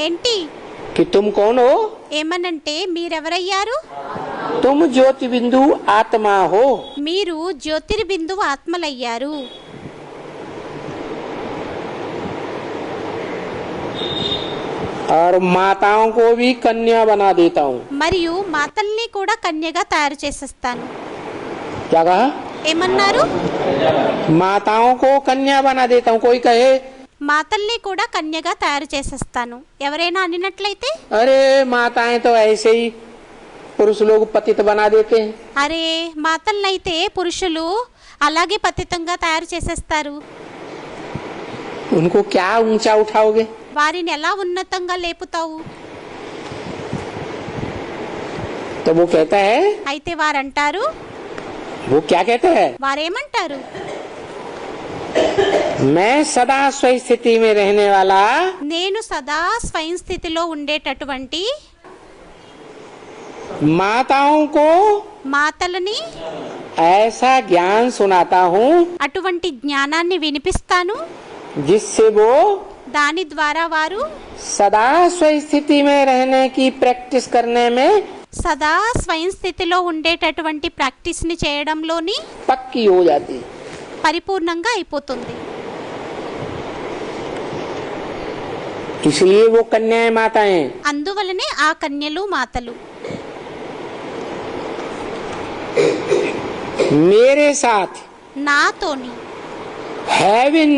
ఏంటి? कि तुम कौन हो? ఏమనంటే మీరెవరయ్యారు? तुम ज्योति बिंदु आत्मा हो। మీరు జ్యోతిర్బిందువు ఆత్మలయ్యారు. और माताओं को भी कन्या बना देता हूँ। మరియు మాతల్ని కూడా కన్యగా తయారు చేసేస్తాను. क्या कहा? ఏమన్నారు? माताओं को कन्या बना देता हूँ। कोई कहे మాతల్ని కూడా కన్యగా తయారు చేసేస్తాను. ఎవరైనా అనినట్లయితే अरे माताएं तो ऐसे ही पुरुष लोग पतित बना देते हैं। అరే మాతల్నైతే పురుషులు అలాగే పతితంగా తయారు చేసేస్తారు. उनको क्या ऊंचा उठाओगे? వారిని ఎలా ఉన్నతంగా లేపుతావు? तो वो कहता है, అయితే వారంటారు, वो क्या कहता है? వారేమంటారు? मैं सदा स्वस्थिति में रहने वाला నేను సదా స్వయం స్థితిలో ఉండేటటువంటి माताओं को మాతలని ऐसा ज्ञान सुनाता हूँ అటువంటి జ్ఞానాన్ని వినిపిస్తాను. जिससे वो దాని ద్వారా వారు सदा स्वस्थिति में रहने की प्रैक्टिस करने में సదా స్వయం స్థితిలో ఉండేటటువంటి ప్రాక్టీస్ని చేయడంలోని पक्की हो जाती। పరిపూర్ణంగా అయిపోతుంది. इसलिए वो कन्याएं माताएं అందువలనే ఆ కన్యలు మాతలు मेरे साथ నాతోని हेवन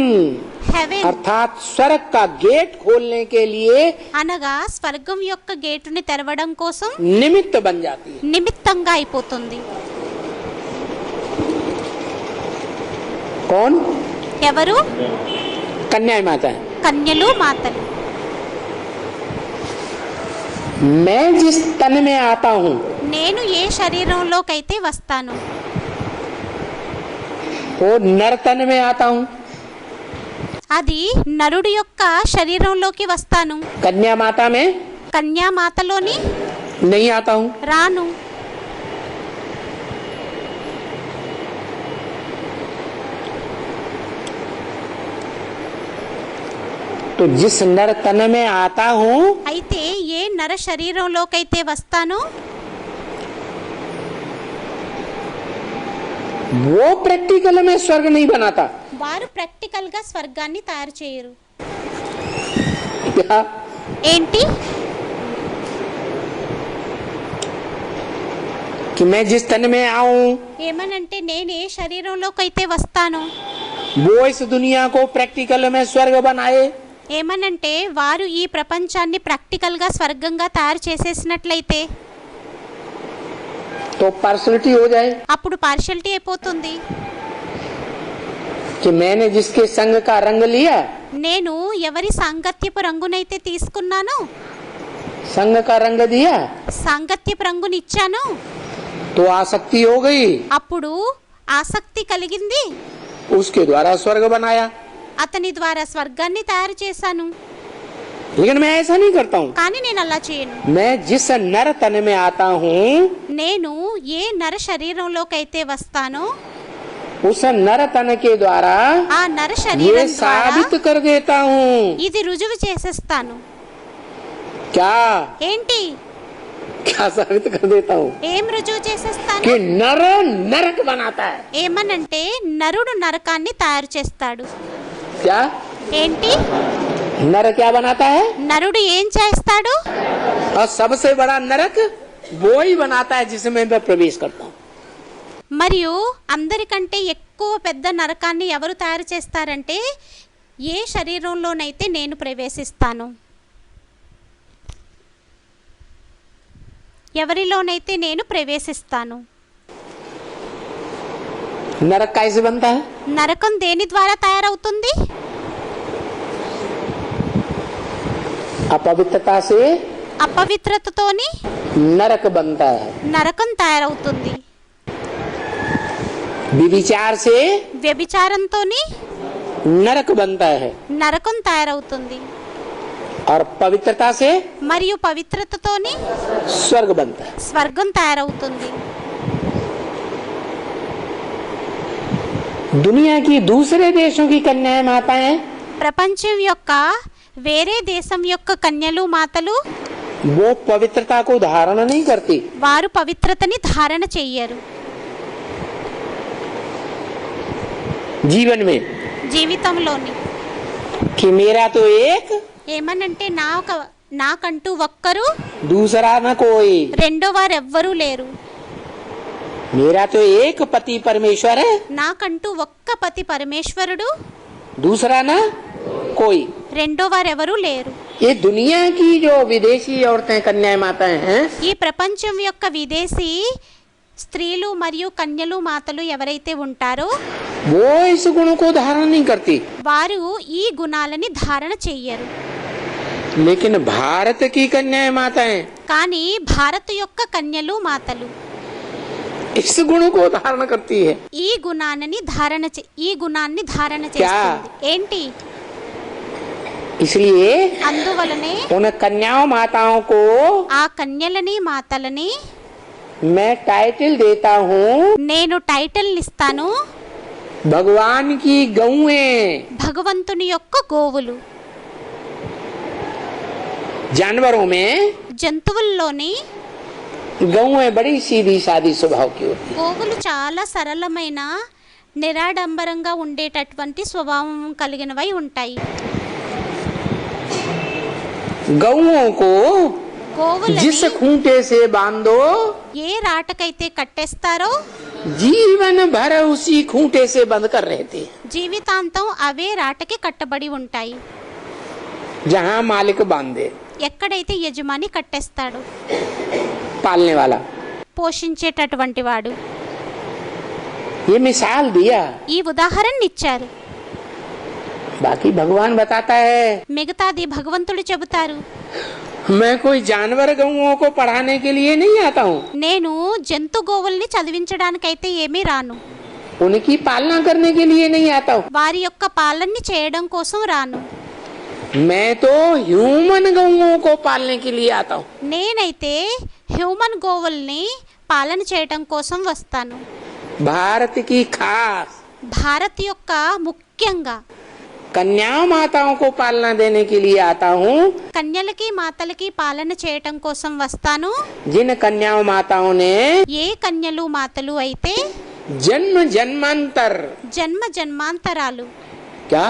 హెవెన్ अर्थात स्वर्ग का गेट खोलने के लिए అనగా స్వర్గం యొక్క గేటుని తెరవడం కోసం निमित्त बन जाती है। నిమిత్తంగా అయిపోతుంది. कौन? ఎవరు? कन्याएं माताएं। కన్యలు మాతలు. मैं जिस तन में आता हूँ నేను ఏ శరీరంలోకైతే వస్తాను, वो नर तन में आता हूँ। అది నరుడి యొక్క శరీరంలోకి వస్తాను. कन्या माता में కన్యామాతలోని नहीं आता हूँ। రాను. तो जिस नर तन में आता हूँ అయితే ఏ నర శరీరంలోకైతే వస్తానో वो प्रैक्टिकल में स्वर्ग नहीं बनाता। వారు ప్రాక్టికల్ గా స్వర్గాన్ని తయారు చేయరు. क्या? ఏంటి? कि मैं जिस तन में आऊं ఏమనంటే నేను ఏ శరీరంలోకైతే వస్తానో वो इस दुनिया को प्रैक्टिकल में स्वर्ग बनाए। ఏమనంటే వారు ఈ ప్రపంచాన్ని ప్రాక్టికల్ గా స్వర్గంగా తయారు చేసేసినట్లయితే तो पार्शलिटी हो जाए అప్పుడు పార్షియాలిటీ అయిపోతుంది. कि मैंने जिसके संग का रंग लिया, నేను ఎవరి సాంగత్యపు రంగునైతే తీసుకున్నానో, संग का रंग दिया, సాంగత్యపు రంగునిచ్చానో तो आसक्ति हो गई, అప్పుడు ఆసక్తి కలిగింది. उसके द्वारा स्वर्ग बनाया। అతని ద్వారా స్వర్గాన్ని తయారు చేశాను. लेकिन मैं ऐसा नहीं करता हूँ। కానీ నేను అలా చేయను. मैं जिस नर तन में आता हूँ నేను ఏ నర శరీరంలోకైతే వస్తానో उस नर तन के द्वारा ఆ నర ये శరీరం ద్వారా साबित कर देता हूँ। ఇది రుజువు చేసేస్తాను. क्या ఏంటి? क्या साबित कर देता हूँ? ఏం రుజువు చేసేస్తాను? कि नर नरक बनाता है। ఏమనంటే నరుడు నరకాన్ని తయారు చేస్తాడు. क्या? ఏంటి? नर क्या बनाता है? నరుడు ఏం చేస్తాడు? और सबसे बड़ा नरक वो ही बनाता है जिसमें मैं प्रवेश करता हूँ। మరియు అందరికంటే ఎక్కువ పెద్ద నరకాన్ని ఎవరు తయారు చేస్తారంటే ఏ శరీరంలోనైతే నేను ప్రవేశిస్తాను, ఎవరిలోనైతే నేను ప్రవేశిస్తాను. नरक कैसे बनता है? నరకం దేని ద్వారా తయారవుతుంది? अपवित्रता से అపవిత్రతతోని नरक बनता है। నరకం తయారవుతుంది. विचार से వ్యభిచారంతోని नरक बनता है నరకం తయారవుతుంది. और पवित्रता से మరియు పవిత్రతతోని स्वर्ग बनता है। స్వర్గం తయారవుతుంది. दुनिया की दूसरे देशों की कन्याएं माताएं ప్రపంచం యొక్క వేరే దేశం యొక్క కన్యలు మాతలు वो पवित्रता को धारण नहीं करती। వారు పవిత్రతని ధారణ చెయ్యరు जीवन में జీవితంలోని कि मेरा तो एक, ఏమనంటే నాకంటూ ఒక్కరు दूसरा न कोई। రెండో వారు ఎవ్వరూ లేరు मेरा तो एक पति परमेश्वर है, నాకంటూ ఒక్క పతి పరమేశ్వరుడు दूसरा न कोई। రెండో వారెవరూ లేరు ये दुनिया की जो विदेशी औरतें कन्याएं माताएं हैं, ఈ ప్రపంచం యొక్క విదేశీ స్త్రీలు మరియు కన్యలు మాతలు ఎవరైతే ఉంటారో वो इस गुण को धारण नहीं करती। వారు ఈ గుణాలని ధారణ చెయ్యరు लेकिन भारत की कन्याएं माताएं కానీ భారత్ యొక్క కన్యలు మాతలు इस गुण को धारण करती है। ఈ గుణాన్ని ధారణ చేస్తుంది ఏంటి इसलिए అందువలనే उन कन्याओं माताओं को ఆ కన్యలని మాతలని मैं टाइटल देता हूँ నేను టైటిల్ ఇస్తాను भगवान की गौएं। భగవంతుని యొక్క గోవులు जानवरों में జంతువుల్లోని गौएं बड़ी सीधी सादी स्वभाव की होती గోవులు చాలా సరళమైన నిరాడంబరంగా ఉండేటటువంటి స్వభావం కలిగినవై ఉంటాయి गौओं को గోవులని जिस खूंटे से बांधो ఏ రాటకైతే కట్టేస్తారో जीवन भर उसी खूंटे से बंद कर रहते हैं, జీవితాంతం అవే రాటకి కట్టబడి ఉంటాయి जहाँ मालिक बांधे, ఎక్కడైతే యజమాని కట్టేస్తాడో पालने वाला। పోషించేటటువంటి వాడు ये मिसाल दिया, ఈ ఉదాహరణ ఇచ్చారు बाकी भगवान बताता है। మిగతాది భగవంతుడు చెబుతారు मैं कोई जानवर गौओं को पढ़ाने के लिए नहीं आता हूँ, నేను జంతు గోవుల్ని చదివించడానికైతే ఏమీ రాను उनकी पालना करने के लिए नहीं आता हूँ। వారి యొక్క పాలనని చేయడం కోసం రాను मैं तो ह्यूमन गौओं को पालने के लिए आता हूँ। నేనైతే హ్యూమన్ గోవుల్ని పాలన చేయడం కోసం వస్తాను भारत की खास భారత్ యొక్క ముఖ్యంగా कन्या माताओं को पालना देने के लिए आता हूँ, కన్యలకి మాతలకి పాలన చేయటం కోసం వస్తాను जिन कन्याओं माताओं ने ఏ కన్యలు మాతలు అయితే जन्म जन्मांतर, జన్మ జన్మాంతరాలు क्या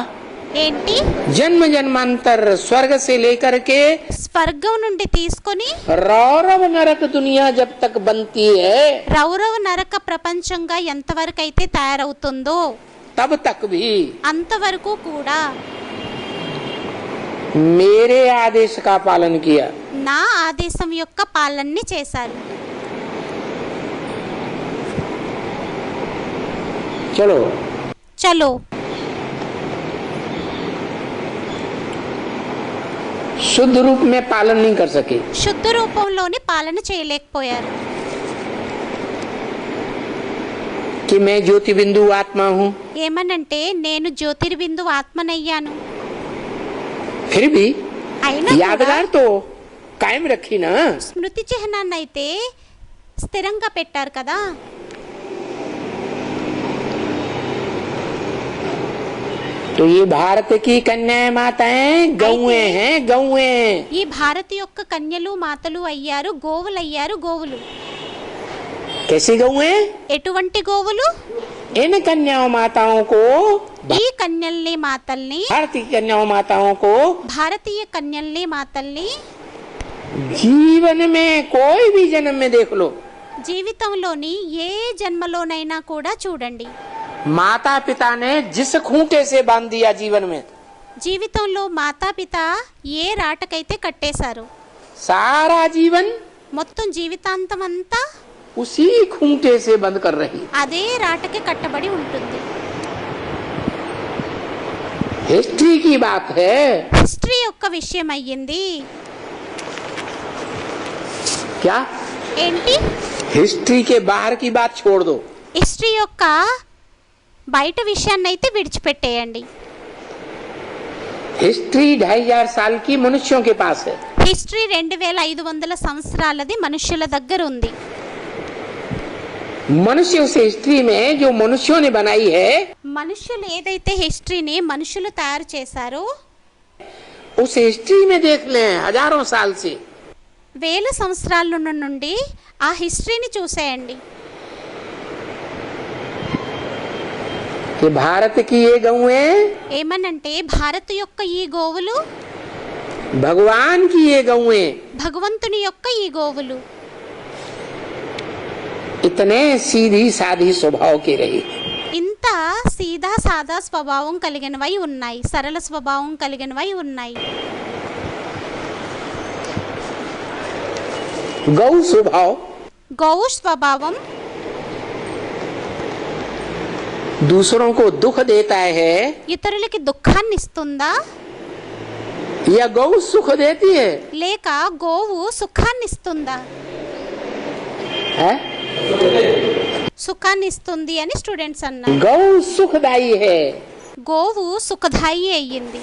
ఏంటి जन्म जन्मांतर स्वर्ग से लेकर के స్వర్గం నుండి తీసుకొని रौरव नरक दुनिया जब तक बनती है రౌరవ నరక ప్రపంచంగా ఎంతవరకు అయితే తయారవుతుందో तब तक भी అంతవరకు కూడా मेरे आदेश का पालन किया। నా ఆదేశం యొక్క పాలనని చేశారు चलो చలో शुद्ध रूप में पालन नहीं कर सके, శుద్ధ రూపంలోని పాలన చేయలేకపోయారు कि मैं ज्योति बिंदु आत्मा हूँ, ఏమనంటే నేను జ్యోతిర్బిందు ఆత్మనయ్యాను फिर भी అయినా కూడా यादगार तो कायम रखी ना। స్మృతి చిహ్నాన్ని అయితే స్థిరంగా పెట్టారు కదా तो ये भारत की कन्याएं माताएं गौएं हैं, गौएं। ఈ భారత యొక్క కన్యలు మాతలు అయ్యారు గోవులయ్యారు గోవులు कैसी गौएं? ఎటువంటి గోవులు इन कन्याओं माताओं को, ఈ కన్యల్ని మాతల్ని भारतीय कन्याओं माताओं को భారతీయ కన్యల్ని మాతల్ని जीवन में कोई भी जन्म में देख लो, జీవితంలోని ఏ జన్మలోనైనా కూడా చూడండి माता पिता ने जिस खूंटे से बांध दिया जीवन में, జీవితంలో మాతాపిత ఏ రాటకైతే కట్టేశారో सारा जीवन మొత్తం జీవితాంతం అంతా उसी खूंटे से बंद कर रही। అదే రాటకి కట్టబడి ఉంటుంది हिस्ट्री की बात है। హిస్టరీ యొక్క విషయం అయ్యింది क्या ఏంటి हिस्ट्री के बाहर की बात छोड़ दो, హిస్టరీ యొక్క బయట విషయాన్ని అయితే విడిచిపెట్టేయండి हिस्ट्री 2500 साल की मनुष्यों के पास है। హిస్టరీ 2500 సంవత్సరాలది మనుషుల దగ్గర ఉంది मनुष्य उस हिस्ट्री में जो मनुष्यों ने बनाई है, మనుషులు ఏదైతే హిస్టరీని మనుషులు తయారు చేశారో उस हिस्ट्री में देख लें हजारों साल से వేల సంవత్సరాల నుండి ఆ హిస్టరీని చూసేయండి. कि भारत की ये गौएं ఏమనంటే భారత్ యొక్క ఈ గోవులు, भगवान की ये गौएं భగవంతుని యొక్క ఈ గోవులు इतने सीधी साधी स्वभाव की रही. ఇంత సీదా సాదా స్వభావం కలిగినవై ఉన్నాయి, సరళ స్వభావం కలిగినవై ఉన్నాయి. गौ स्वभाव గోవు స్వభావం दूसरों को दुख देता है ఇతరులకి దుఃఖాన్ని ఇస్తుందా, या गौ सुख देती है? లేక గోవు సుఖాన్ని ఇస్తుందా? है? సుఖాన్ని ఇస్తుంది అని స్టూడెంట్స్ అన్నారు. गौ सुखदायी है. గోవు సుఖదాయి అయ్యింది.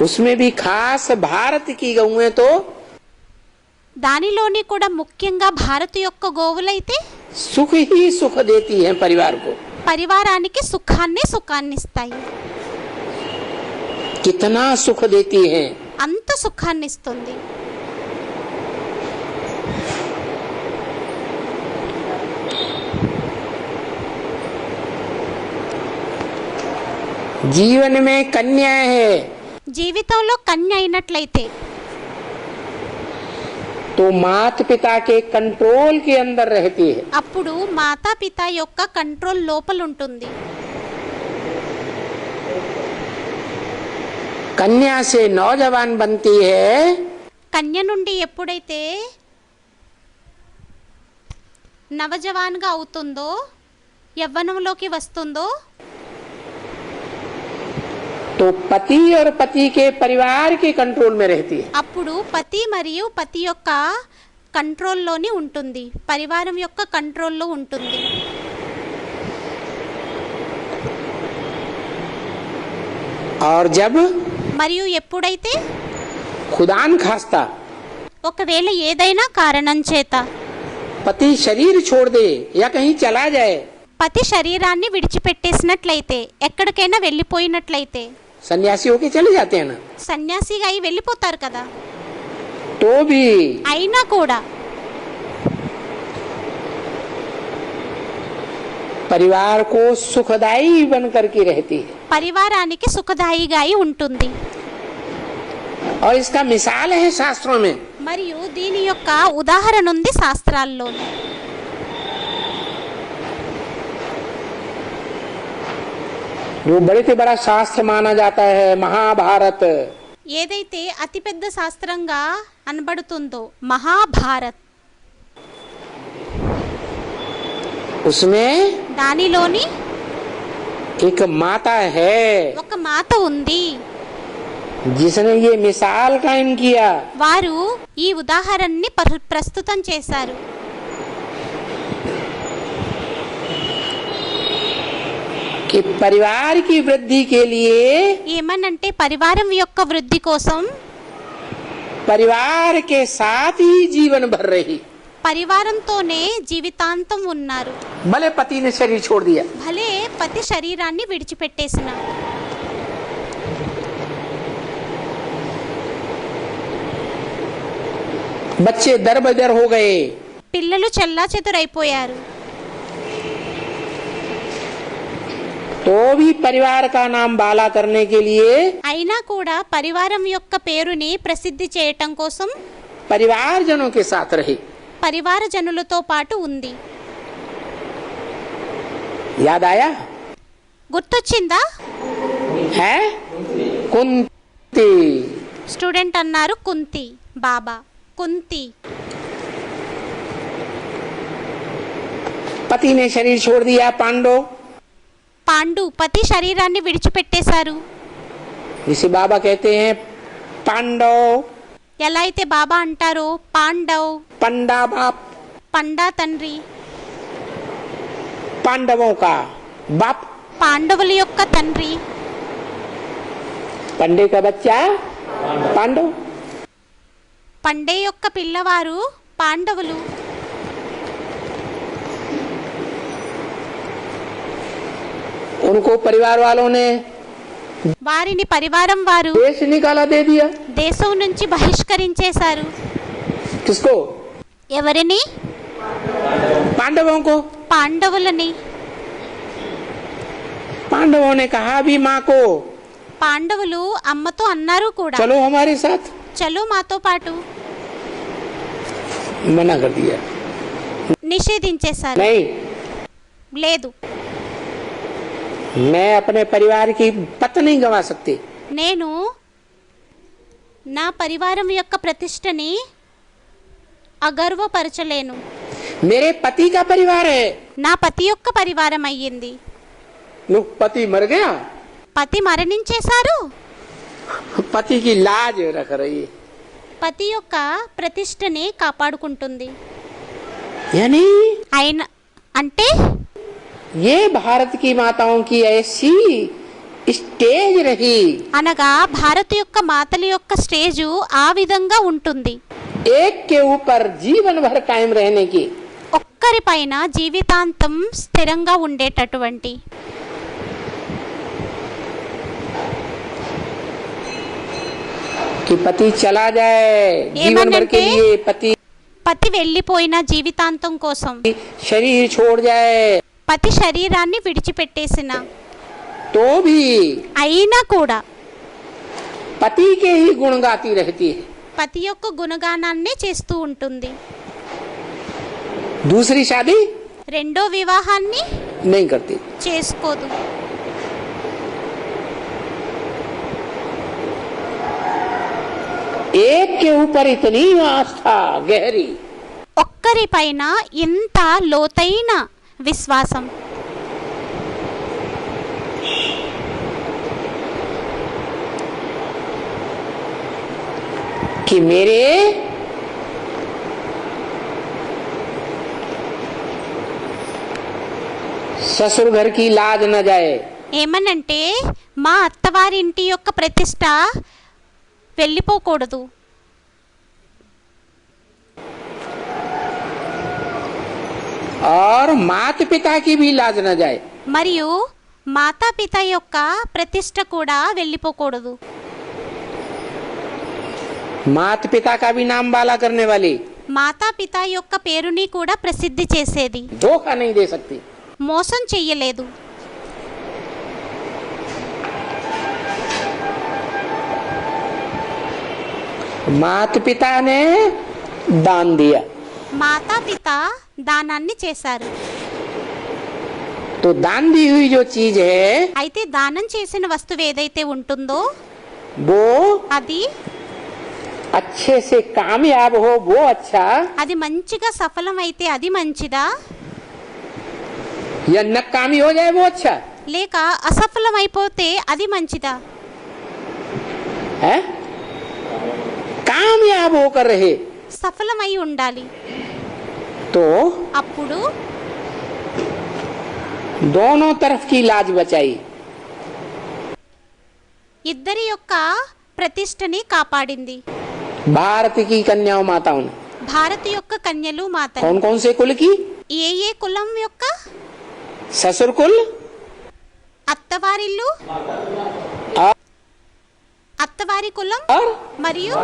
उसमें भी खास भारत की गौएं तो దానిలోని కూడా ముఖ్యంగా భారత్ యొక్క గోవులైతే सुख ही सुख देती हैं परिवार को. పరివారానికి సుఖాన్ని ఇస్తాయి. कितना सुख देती हैं. అంత సుఖాన్ని ఇస్తుంది. जीवन में कन्या है జీవితంలో కన్య అయినట్లయితే तो माता पिता के कंट्रोल के अंदर रहती है. అప్పుడు మాతాపిత యొక్క కంట్రోల్ లోపల ఉంటుంది. कन्या से नौजवान बनती है కన్య నుండి ఎప్పుడైతే నవజవాన్గా అవుతుందో, యవ్వనంలోకి వస్తుందో, तो पति और पति के परिवार के कंट्रोल में रहती है. అప్పుడు పతి మరియు పతి యొక్క కంట్రోల్లోని ఉంటుంది, పరివారం యొక్క కంట్రోల్లో ఉంటుంది. और जब మరియు ఎప్పుడైతే खुदान खास्ता ఒకవేళ ఏదైనా కారణం చేత पति शरीर छोड़ दे या कहीं चला जाए, పతి శరీరాన్ని విడిచిపెట్టేసినట్లయితే, ఎక్కడికైనా వెళ్ళిపోయినట్లయితే, सन्यासी होके चले जाते हैं ना, సన్యాసిగా అయి వెళ్ళిపోతారు కదా, तो भी అయినా కూడా परिवार को सुखदायी बन करके रहती है. పరివారానికి సుఖదాయిగా అయి ఉంటుంది. और इसका मिसाल है शास्त्रों में. మరియు దీని యొక్క ఉదాహరణ ఉంది శాస్త్రాల్లో. जो बड़े से बड़ा शास्त्र माना जाता है महाभारत, ఏదైతే అతిపెద్ద శాస్త్రంగా అనబడుతుందో మహాభారత్, उसमें దానిలోని एक माता है ఒక మాత ఉంది. जिसने ये मिसाल कायम किया వారు ఈ ఉదాహరణని ప్రస్తుతం చేశారు. कि परिवार की वृद्धि के लिए ఏమనంటే పరివారం యొక్క వృద్ధి కోసం परिवार के साथ ही जीवन भर रही. పరివారంతోనే జీవితాంతం ఉన్నారు. भले पति ने शरीर छोड़ दिया, భలే పతి శరీరాన్ని విడిచిపెట్టేసిన, बच्चे दर बदर हो गए, పిల్లలు చెల్లా చెదురైపోయారు, तो भी परिवार का नाम बाला करने के लिए అయినా కూడా పరివారం యొక్క పేరుని ప్రసిద్ధి చేయటం కోసం परिवारजनों के साथ रही. పరివార జనులతో పాటు ఉంది. याद आया గుర్తొచ్చిందా? है? कुंती స్టూడెంట్ అన్నారు కుంతి, బాబా కుంతి. पति ने शरीर छोड़ दिया, पांडव పాండు పతి శరీరాన్ని విడిచిపెట్టేశారు. जिसे बाबा कहते हैं पांडव, ఎలా అయితే బాబా అంటారో పాండవ్, पंडा बाप, పండా తండ్రి, पांडवों का बाप, పాండవుల యొక్క తండ్రి, पंडे का बच्चा पांडव. పండే యొక్క పిల్లవారు పాండవులు. उनको परिवार वालों ने వారిని పరివారం వారు देश निकाला दे दिया. దేశం నుంచి బహిష్కరించేశారు. किसको? ఎవరిని? पांडवों को। పాండవులని. पांडवों ने कहा भी माँ को, పాండవులు అమ్మతో అన్నారు కూడా, चलो हमारे साथ। చలో మాతో పాటు. मना कर दिया, నిషేధించేశారు. नहीं, లేదు, मैं अपने परिवार की पत नहीं गंवा सकती। నేను నా పరివారం యొక్క ప్రతిష్టని అగర్వపరచలేను. मेरे पति का परिवार है। నా పతి యొక్క పరివారం అయ్యింది. लो, पति मर गया, పతి మరణించేశారు, पति की लाज रख रही है। పతి యొక్క ప్రతిష్టని కాపాడుకుంటుంది. यानी అయిన అంటే ये भारत की माताओं की ऐसी स्टेज रही, అనగా భారత్ యొక్క మాతల యొక్క స్టేజు ఆ విధంగా ఉంటుంది. एक के ऊपर जीवन भर कायम रहने की। ఒక్కరిపైన జీవితాంతం స్థిరంగా ఉండేటటువంటి. कि पति चला जाए जीवन भर के लिए, पति పతి వెళ్ళిపోయిన జీవితాంతం కోసం, शरीर छोड़ जाए పతి శరీరాన్ని విడిచిపెట్టేసిన तो भी అయినా కూడా पति के ही गुण गाती रहती है। పతి యొక్క గుణగానాన్నే చేస్తూ ఉంటుంది. दूसरी शादी రెండో వివాహాన్ని नहीं करती। చేసుకోదు. एक के ऊपर इतनी आस्था गहरी, ఒక్కరిపైన ఇంత లోతైన విశ్వాసం, कि मेरे ससुर घर की लाज न जाए। ఏమనంటే మా అత్తవారింటి యొక్క ప్రతిష్ట వెళ్ళిపోకూడదు. और माता पिता की भी लाज न जाए। మరియు మాతాపిత యొక్క ప్రతిష్ట కూడా వెళ్ళిపోకూడదు. माता पिता का भी नाम बाला करने वाली మాతాపిత యొక్క పేరుని కూడా ప్రసిద్ధి చేసేది. धोखा नहीं दे सकती। మోసం చెయ్యలేదు. माता पिता ने दान दिया మాతాపిత దానాన్ని చేశారు. तो दान दी हुई जो चीज है అయితే దానం చేసిన వస్తువు ఏదైతే ఉంటుందో वो అది अच्छे से कामयाब हो वो अच्छा, అది మంచిగా సఫలమైతే అది మంచిదా, या नाकामी हो जाए वो अच्छा లేక అసఫలమైపోతే అది మంచిదా? है। कामयाब होकर रहे సఫలమై ఉండాలి. तो అప్పుడు दोनों तरफ की लाज बचाई। ఇద్దరి యొక్క ప్రతిష్టని కాపాడింది. भारत की कन्याओं माताओं ने భారత్ యొక్క కన్యలు మాతలు कौन कौन से कुल की? ఏ ఏ కులం యొక్క? ससुर कुल, అత్తవారిల్లు, और అత్తవారి కులం మరియు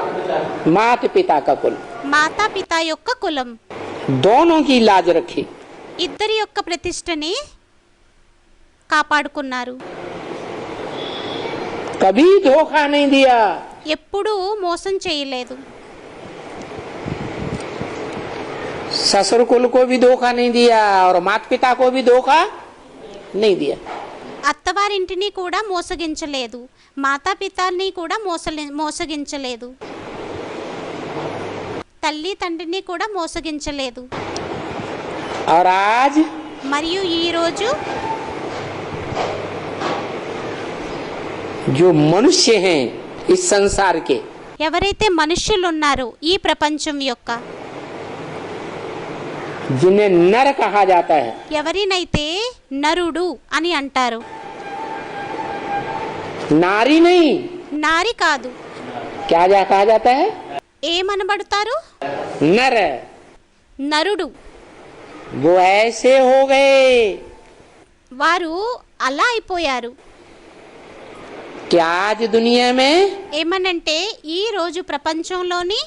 माता पिता का कुल, మాతాపిత యొక్క కులం. दोनों की लाज रखी। ఇద్దరి యొక్క ప్రతిష్టని కాపాడుకున్నారు. कभी धोखा नहीं दिया। ఎప్పుడూ మోసం చేయలేదు. ससुर कुल को भी धोखा नहीं दिया और माता पिता को भी धोखा नहीं दिया। అత్తవారింటిని కూడా మోసగించలేదు, మాతాపితాన్ని కూడా మోసగించలేదు, తల్లి తండ్రిని కూడా మోసగించలేదు. और आज మరియు ఈ రోజు जो मनुष्य हैं इस संसार के, ఎవరైతే మనుష్యులు ఉన్నారో ఈ ప్రపంచం యొక్క, जिन्हें नर कहा जाता है, ఎవరినైతే నరుడు అని అంటారు, नारी नहीं, నారి కాదు, क्या कहा जाता है? ఏమనబడతారు? नर। నరుడు. वो ऐसे हो गए వారు అలా అయిపోయారు. कि आज दुनिया में ఏమనంటే ఈ రోజు ప్రపంచంలోని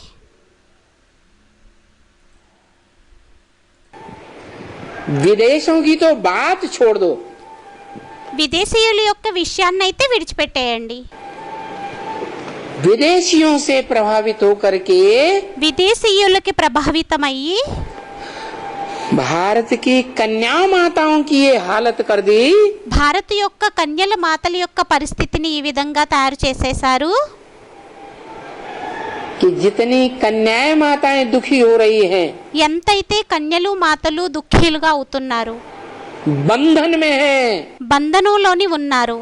विदेशों की तो बात छोड़ दो, విదేశీయుల యొక్క విషయాన్నైతే విడిచిపెట్టేయండి. विदेशियों से प्रभावित होकर के విదేశీయులకి ప్రభావితమయ్యి भारत की कन्या माताओं की ये हालत कर दी భారత్ యొక్క కన్యల మాతల యొక్క పరిస్థితిని ఈ విధంగా తయారు చేసేశారు. कि जितनी कन्याएं माताएं दुखी हो रही हैं, ఎంతైతే కన్యలు మాతలు దుఃఖీలుగా అవుతున్నారు, बंधन में हैं, బంధనంలోని ఉన్నారు.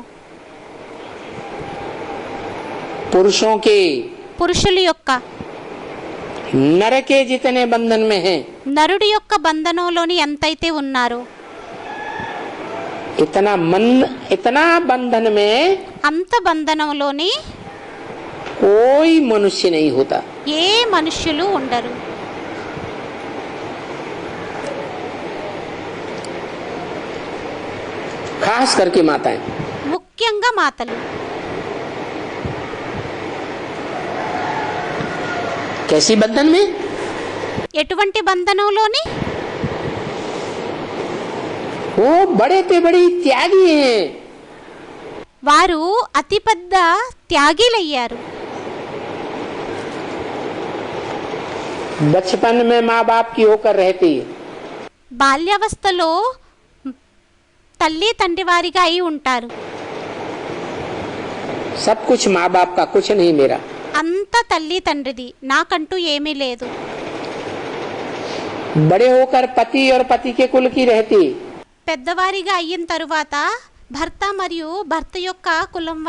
पुरुषों के పురుషుల యొక్క नर के जितने बंधन में हैं, నరుడి యొక్క బంధనంలోని ఎంతైతే ఉన్నారో इतना बंधन में అంత బంధనంలోని कोई मनुष्य नहीं होता. ఏ మనుష్యులు ఉండరు. खास करके माताएं. ముఖ్యంగా మాతలు. कैसी बंधन में? ఎటువంటి బంధనంలోని? वो बड़े ते बड़ी त्यागी हैं. వారు అతిపెద్ద త్యాగీలయ్యారు. बचपन में माँ बाप की होकर रहती, బాల్యావస్థలో తల్లి తండ్రి వారిగా అయి ఉంటారు. सब कुछ माँ बाप का, कुछ नहीं मेरा. అంత తల్లి తండ్రిది, నాకంటూ ఏమీ లేదు. बड़े होकर पति और पति के कुल की रहती, పెద్దవారిగా అయిన తరువాత భర్త మరియు భర్త యొక్క కులం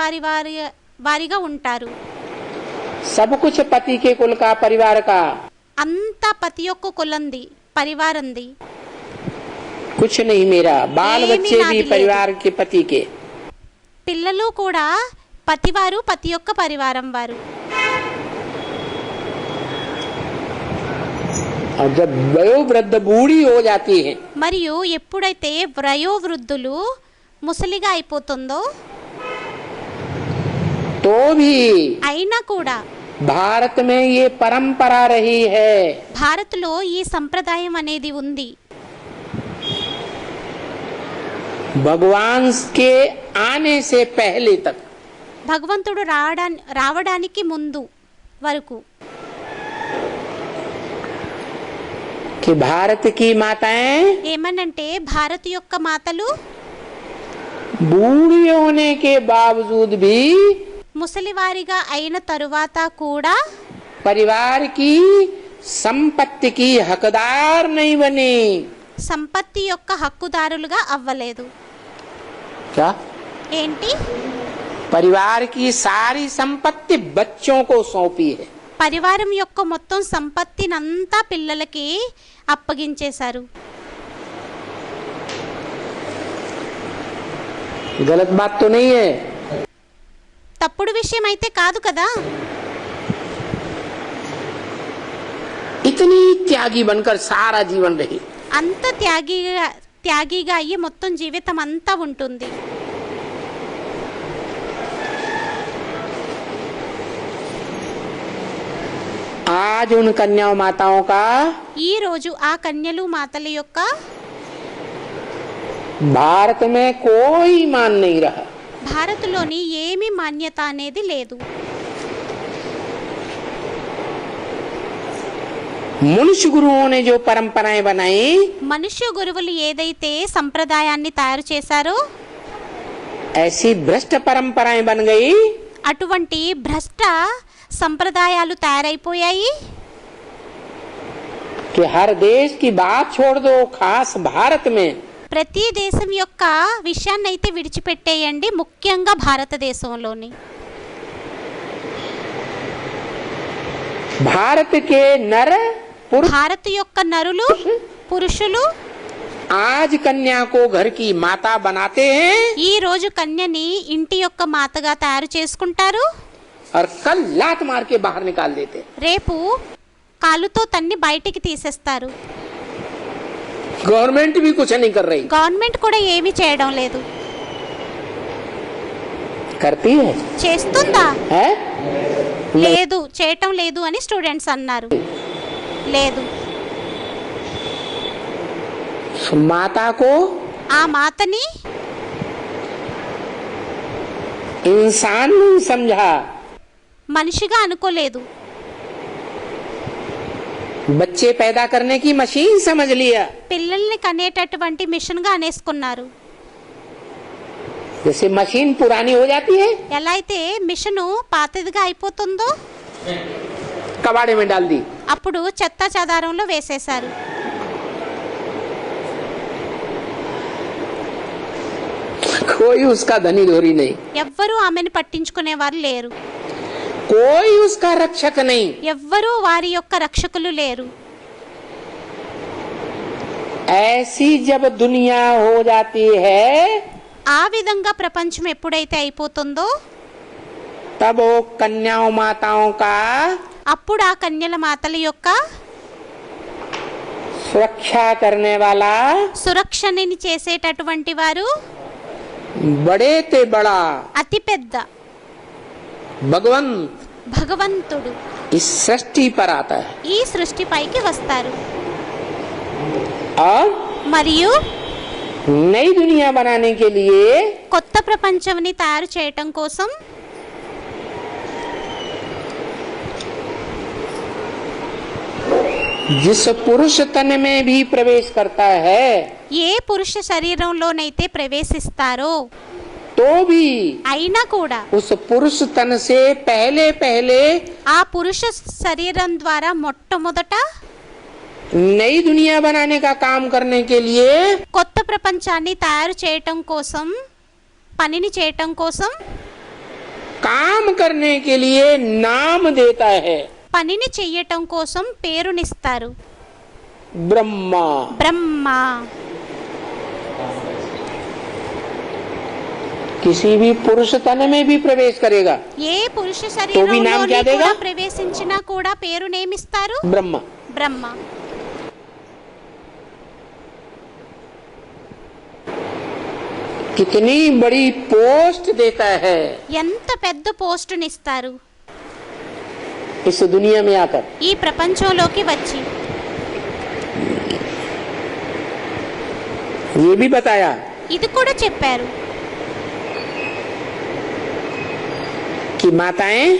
వారిగా ఉంటారు. सब कुछ पति के कुल का, परिवार का. అంతా పతి యొక్క కులంది, పరివారంది. कुछ नहीं मेरा. बाल ఏమీ बच्चे నాది भी లేదు. परिवार के पति के. పిల్లలు కూడా పతివారు, పతి యొక్క పరివారం వారు. और जब वयोवृद्ध बूढ़ी हो जाती है, మరియు ఎప్పుడైతే వయోవృద్ధులు ముసలిగా అయిపోతుందో तो भी అయినా కూడా भारत में ये परंपरा रही है. భారత్లో ఈ సంప్రదాయం అనేది ఉంది. भगवान के आने से पहले तक భగవంతుడు రావడానికి ముందు వరకు कि भारत की माताएं ఏమనంటే భారత్ యొక్క మాతలు बूढ़ी होने के बावजूद भी ముసలివారిగా అయిన తరువాత కూడా परिवार की संपत्ति की हकदार नहीं बनी. సంపత్తి యొక్క హక్కుదారులుగా అవ్వలేదు. क्या? ఏంటి? परिवार की सारी संपत्ति बच्चों को सौंपी है. పరివారం యొక్క మొత్తం సంపత్తినంతా పిల్లలకి అప్పగించేశారు. गलत बात तो नहीं है. తప్పుడు విషయం అయితే కాదు కదా. इतनी त्यागी बनकर सारा जीवन रही. అంత త్యాగిగా అయ్యి మొత్తం జీవితం అంతా ఉంటుంది. आज उन कन्या माताओं का ఈ రోజు ఆ కన్యలు మాతల యొక్క भारत में कोई मान नहीं रहा. భారత్లోని ఏమీ మాన్యత అనేది లేదు. मनुष्य गुरुओं ने जो परंपराएं बनाई, మనుష్య గురువులు ఏదైతే సంప్రదాయాన్ని తయారు చేశారో ऐसी भ्रष्ट परंपराएं बन गई అటువంటి భ్రష్ట సంప్రదాయాలు తయారైపోయాయి. कि हर देश की बात छोड़ दो, खास भारत में ప్రతి దేశం యొక్క విషయాన్ని అయితే విడిచిపెట్టేయండి, ముఖ్యంగా భారతదేశంలోని भारत के नर पुरुष భారత్ యొక్క నరులు పురుషులు आज कन्या को घर की माता बनाते हैं ఈ రోజు కన్యని ఇంటి యొక్క మాతగా తయారు చేసుకుంటారు. और कल लात मार के बाहर निकाल देते. రేపు కాలుతో తన్ని బయటికి తీసేస్తారు. गवर्नमेंट भी कुछ नहीं कर रही. గవర్నమెంట్ కూడా ఏమీ చేయడం లేదు. करती है? చేస్తుందా? है? లేదు, చేయటం లేదు అని స్టూడెంట్స్ అన్నారు. లేదు. माता को ఆ మాతని इंसान नहीं समझा, మనిషిగా అనుకోలేదు, बच्चे पैदा करने की मशीन समझ लिया। పిల్లల్ని కనేటటువంటి మిషన్గా అనేసుకున్నారు. जैसे मशीन पुरानी हो जाती है, ఎలా అయితే మిషను పాతదిగా అయిపోతుందో कबाड़े में डाल दी, అప్పుడు చెత్త చెదారంలో వేసేశారు. कोई उसका धनी धोरी नहीं, ఎవ్వరూ ఆమెను పట్టించుకునేవారు లేరు, कोई उसका रक्षक नहीं। ఎవ్వరూ వారి యొక్క రక్షకులు లేరు. ऐसी जब दुनिया हो जाती है, ఆ విధంగా ప్రపంచం ఎప్పుడైతే అయిపోతుందో तब वो कन्याओं माताओं का అప్పుడు ఆ కన్యల మాతల యొక్క सुरक्षा करने वाला సురక్షణని చేసేటటువంటి వారు बड़े ते बड़ा అతిపెద్ద भगवंत భగవంతుడు इस सृष्टि पर आता है ఈ సృష్టిపైకి వస్తారు. और మరియు नई दुनिया बनाने के लिए కొత్త ప్రపంచాన్ని తయారు చేయటం కోసం जिस पुरुष तन में भी प्रवेश करता है, ఏ పురుష శరీరంలోనైతే ప్రవేశిస్తారో तो भी అయినా కూడా उस पुरुष तन से पहले पहले ఆ పురుష శరీరం ద్వారా మొట్టమొదట नई दुनिया बनाने का काम करने के लिए కొత్త ప్రపంచాన్ని తయారు చేయటం కోసం, పనిని చేయటం కోసం, काम करने के लिए नाम देता है పనిని చెయ్యటం కోసం పేరునిస్తారు. ब्रह्मा। బ్రహ్మ. किसी भी पुरुष तन में भी प्रवेश करेगा, ఏ పురుష तो भी नाम శరీరంలోని क्या देगा? కూడా ప్రవేశించినా కూడా పేరునేమిస్తారు? ब्रह्मा। బ్రహ్మ. कितनी बड़ी पोस्ट देता है ఎంత పెద్ద పోస్టునిస్తారు इस दुनिया में आकर। ఈ ప్రపంచంలోకి వచ్చి. ये भी बताया ఇది కూడా చెప్పారు कि माताएं,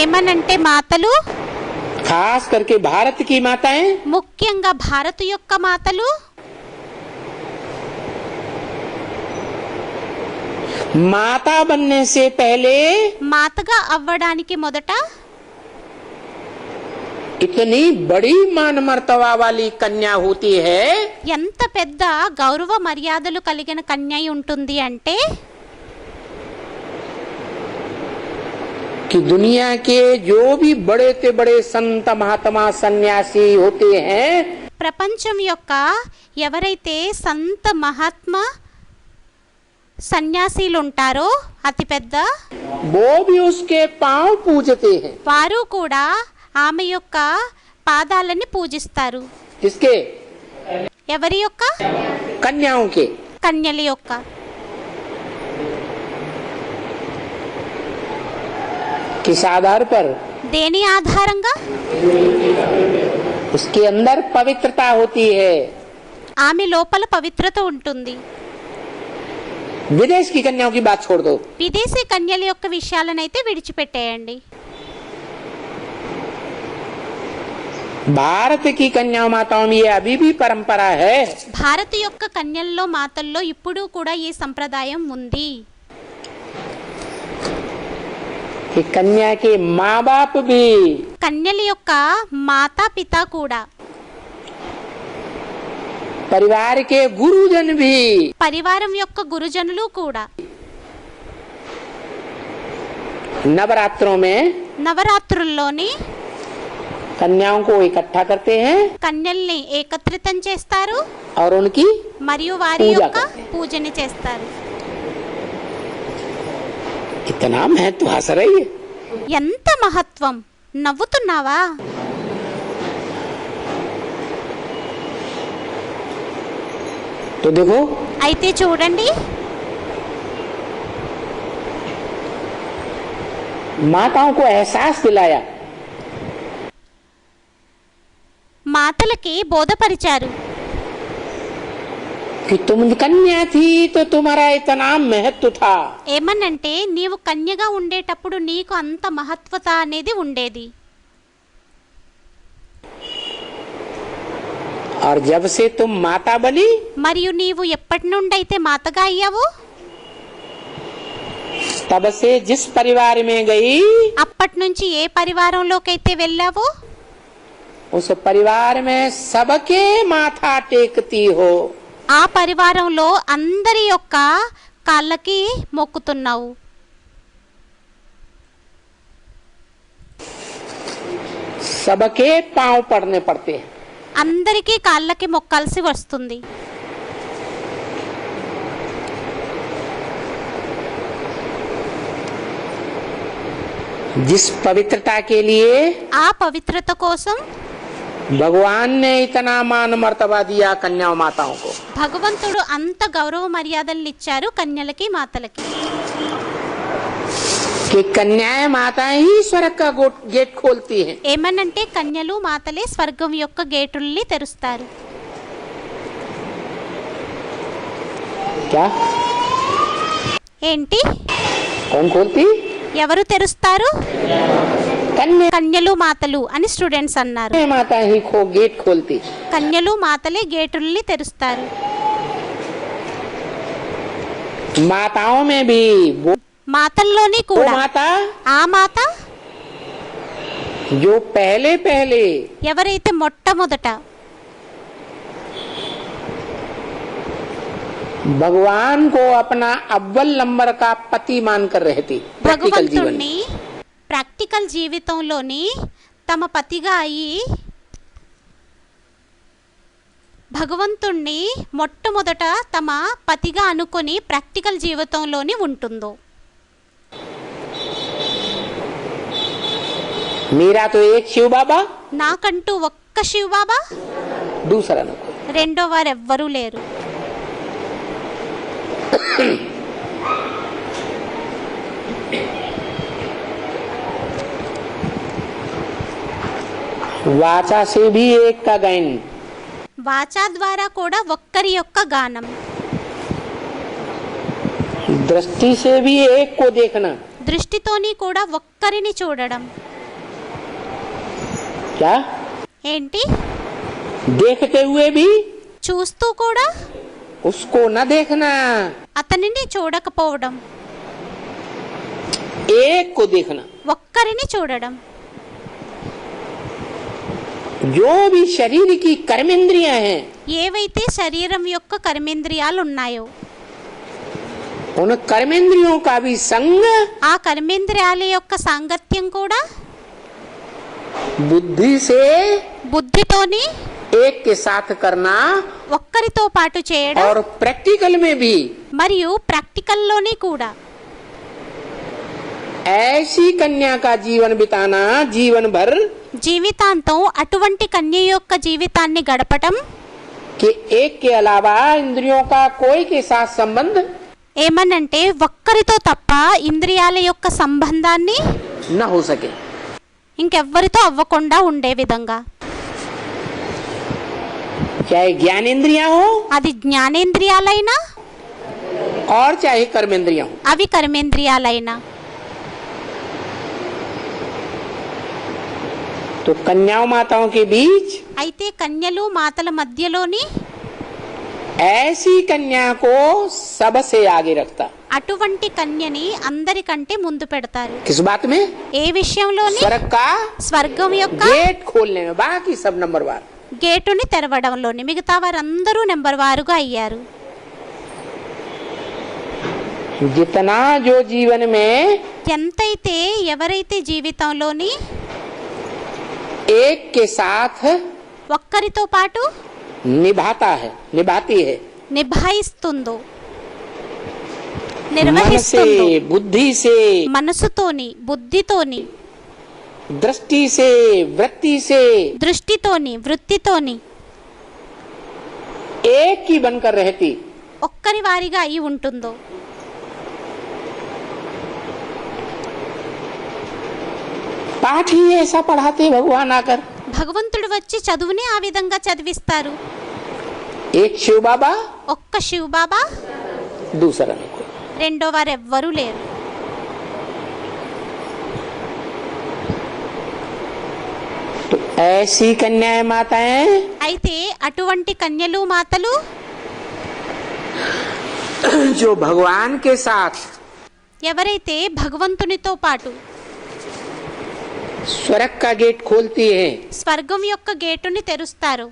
ఏమనంటే మాతలు, खास करके भारत की माताएं, ముఖ్యంగా భారత్ యొక్క మాతలు माता बनने से पहले మాతగా అవ్వడానికి మొదట इतनी बड़ी मान मर्तबा वाली कन्या होती है ఎంత పెద్ద గౌరవ మర్యాదలు కలిగిన కన్య ఉంటుంది అంటే कि दुनिया के जो भी बड़े से बड़े संत महात्मा सन्यासी होते हैं, ప్రపంచం యొక్క ఎవరైతే సంత మహాత్మా సన్యాసీలు ఉంటారో అతిపెద్ద वो भी उसके पांव पूजते हैं। వారు కూడా ఆమె యొక్క పాదాలని పూజిస్తారు. किसके? ఎవరి యొక్క? कन्याओं के। కన్యల యొక్క. किस आधार पर? దేని ఆధారంగా? उसके अंदर पवित्रता होती है। ఆమె లోపల పవిత్రత ఉంటుంది. विदेश की कन्याओं की बात छोड़ दो, విదేశీ కన్యల యొక్క విషయాలనైతే విడిచిపెట్టేయండి. भारत की कन्या माताओं में ये अभी भी परंपरा है భారత యొక్క కన్యల్లో మాతల్లో ఇప్పుడు కూడా ఈ సంప్రదాయం ఉంది. कि कन्या के माँ बाप भी కన్యల యొక్క మాతా పిత కూడా, परिवार के गुरुजन भी పరివారం యొక్క గురుజనులు కూడా नवरात्रों में నవరాత్రుల్లోని कन्याओं को इकट्ठा करते हैं కన్యల్ని ఏకత్రితం చేస్తారు और उनकी మరియు వారి పూజ యొక్క करते हैं। పూజని చేస్తారు. इतना महत्व हंस रही है। ఎంత మహత్వం! నవ్వుతున్నావా? तो देखो అయితే చూడండి, माताओं को एहसास दिलाया మాతలకి బోధపరిచారు. कि तुम कन्या थी तो तुम्हारा इतना महत्व था, ఏమనంటే నీవు కన్యగా ఉండేటప్పుడు నీకు అంత మహత్వత అనేది ఉండేది. और जब से तुम माता बनी మరియు నీవు ఎప్పటి నుండి అయితే మాతగా అయ్యావు, तब से जिस परिवार में गई అప్పటి నుంచి ఏ పరివారంలోకైతే వెళ్ళావో उस परिवार में सबके माथा टेकती हो. ఆ పరివారంలో అందరి యొక్క కాళ్ళకి మొక్కుతున్నావు. सबके पांव पड़ने पड़ते हैं. అందరికీ కాళ్ళకి మొక్కాల్సి వస్తుంది. जिस पवित्रता के लिए ఆ పవిత్రత కోసం भगवान ने इतना मान मर्तबा दिया कन्या माताओं को, భగవంతుడు అంత గౌరవ మర్యాదలు ఇచ్చారు కన్యలకి మాతలకి. कि कन्याएं माताएं ही स्वर्ग का गेट खोलती हैं. ఏమనంటే కన్యలు మాతలే స్వర్గం యొక్క గేటుల్ని తెరుస్తారు. क्या ఏంటి? कौन खोलती? ఎవరు తెరుస్తారు? कन्या కన్యలు మాతలు అని స్టూడెంట్స్ అన్నారు. माता ही गेट खोलती. కన్యలు మాతలే గేటుల్ని తెరుస్తారు. माताओं में भी वो మాతల్లోని वो కూడా माता ఆ మాత जो पहले पहले ఎవరైతే మొట్టమొదట भगवान को अपना अव्वल नंबर का पति मानकर रहती प्रैक्टिकल जीवन में. భగవంతుణ్ణి ప్రాక్టికల్ జీవితంలోని తమ పతిగా అయ్యి భగవంతుణ్ణి మొట్టమొదట తమ పతిగా అనుకొని ప్రాక్టికల్ జీవితంలోని ఉంటుందో. मेरा तो एक शिव बाबा, నాకంటూ ఒక్క శివ బాబా, दूसरा न कोई. రెండో వారు ఎవ్వరూ లేరు. वाचा से भी एक का गायन, వాచా ద్వారా కూడా ఒక్కరి యొక్క గానం, दृष्टि से भी एक को देखना. దృష్టితోని కూడా ఒక్కరిని చూడడం. क्या ఏంటి? देखते हुए भी చూస్తూ కూడా उसको न देखना, అతనిని చూడకపోవడం, एक को देखना. ఒక్కరిని చూడడం. जो भी शरीर की कर्मेंद्रियां हैं ఏవైతే శరీరం యొక్క కర్మేంద్రియాలు ఉన్నాయో उन कर्मेंद्रियों का भी संग ఆ కర్మేంద్రియాల యొక్క సాంగత్యం కూడా बुद्धि से బుద్ధితోని एक के साथ करना. ఒక్కరితో పాటు చేయడం और प्रैक्टिकल में भी మరియు ప్రాక్టికల్లోని కూడా ऐसी कन्या का जीवन बिताना जीवन भर జీవితాంతం అటువంటి కన్య యొక్క జీవితాన్ని గడపటం कि एक के अलावा इंद्रियों का कोई के साथ संबंध ఏమనంటే ఒక్కరితో तప్ప ఇంద్రియాల యొక్క సంబంధాన్ని न हो सके. ఇంకెవ్వరితో అవ్వకుండా ఉండే విధంగా, चाहे ज्ञानेंद्रियां हो అది జ్ఞానేంద్రియాలైనా और चाहे कर्मेंद्रियां हो. అవి కర్మేంద్రియాలైనా. तो कन्याओं माताओं के बीच అయితే కన్యలు మాతల మధ్యలోని ऐसी कन्या को सबसे आगे रखता. అటువంటి కన్యని అందరికంటే ముందు పెడతారు. किस बात में? ఏ విషయంలోని? स्वर्ग का స్వర్గం యొక్క गेट खोलने में. बाकी सब नंबर वार. గేటుని తెరవడంలోని మిగతా వారందరూ నెంబర్ వారుగా అయ్యారు. जितना जो जीवन में ఎంతైతే ఎవరైతే జీవితంలోని एक के साथ ఒక్కరితో పాటు निभाता है, निभाती है, నిభాయిస్తుందో, मन నిర్వహిస్తుందో, से, बुद्धि से, మనసుతోని, బుద్ధితోని, दृष्टि से, वृत्ति से దృష్టితోని, వృత్తితోని एक ही बनकर रहती. ఒక్కరి వారిగా అయి ఉంటుందో. पाठ ही ऐसा पढ़ाते भगवान आकर. భగవంతుడు వచ్చి చదువుని ఆ విధంగా చదివిస్తారు. एक शिव बाबा, ఒక్క శివ్ బాబా, दूसरा नहीं कोई। రెండో వారు ఎవ్వరూ లేరు. तो ऐसी कन्याएं माताएं అయితే అటువంటి కన్యలు మాతలు जो भगवान के साथ ఎవరైతే భగవంతునితో పాటు स्वर्ग का गेट खोलती है, స్వర్గం యొక్క గేటుని తెరుస్తారు,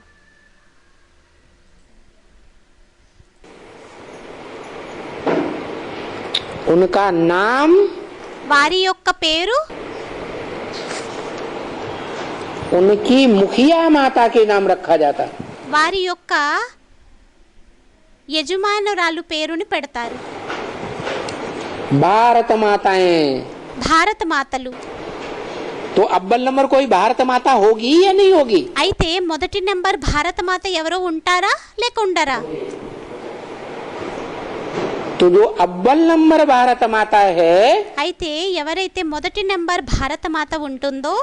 उनका नाम వారి యొక్క పేరు उनकी मुखिया माता के नाम रखा जाता है। వారి యొక్క యజమానురాలు పేరుని పెడతారు. भारत माताएं, భారత మాతలు. तो अव्वल नंबर कोई भारत माता होगी या नहीं होगी? అయితే మొదటి నెంబర్ భారత మాత ఎవరో ఉంటారా లేక ఉండరా? तो जो अव्वल नंबर भारत माता है, అయితే ఎవరైతే మొదటి నెంబర్ భారత మాత ఉంటుందో,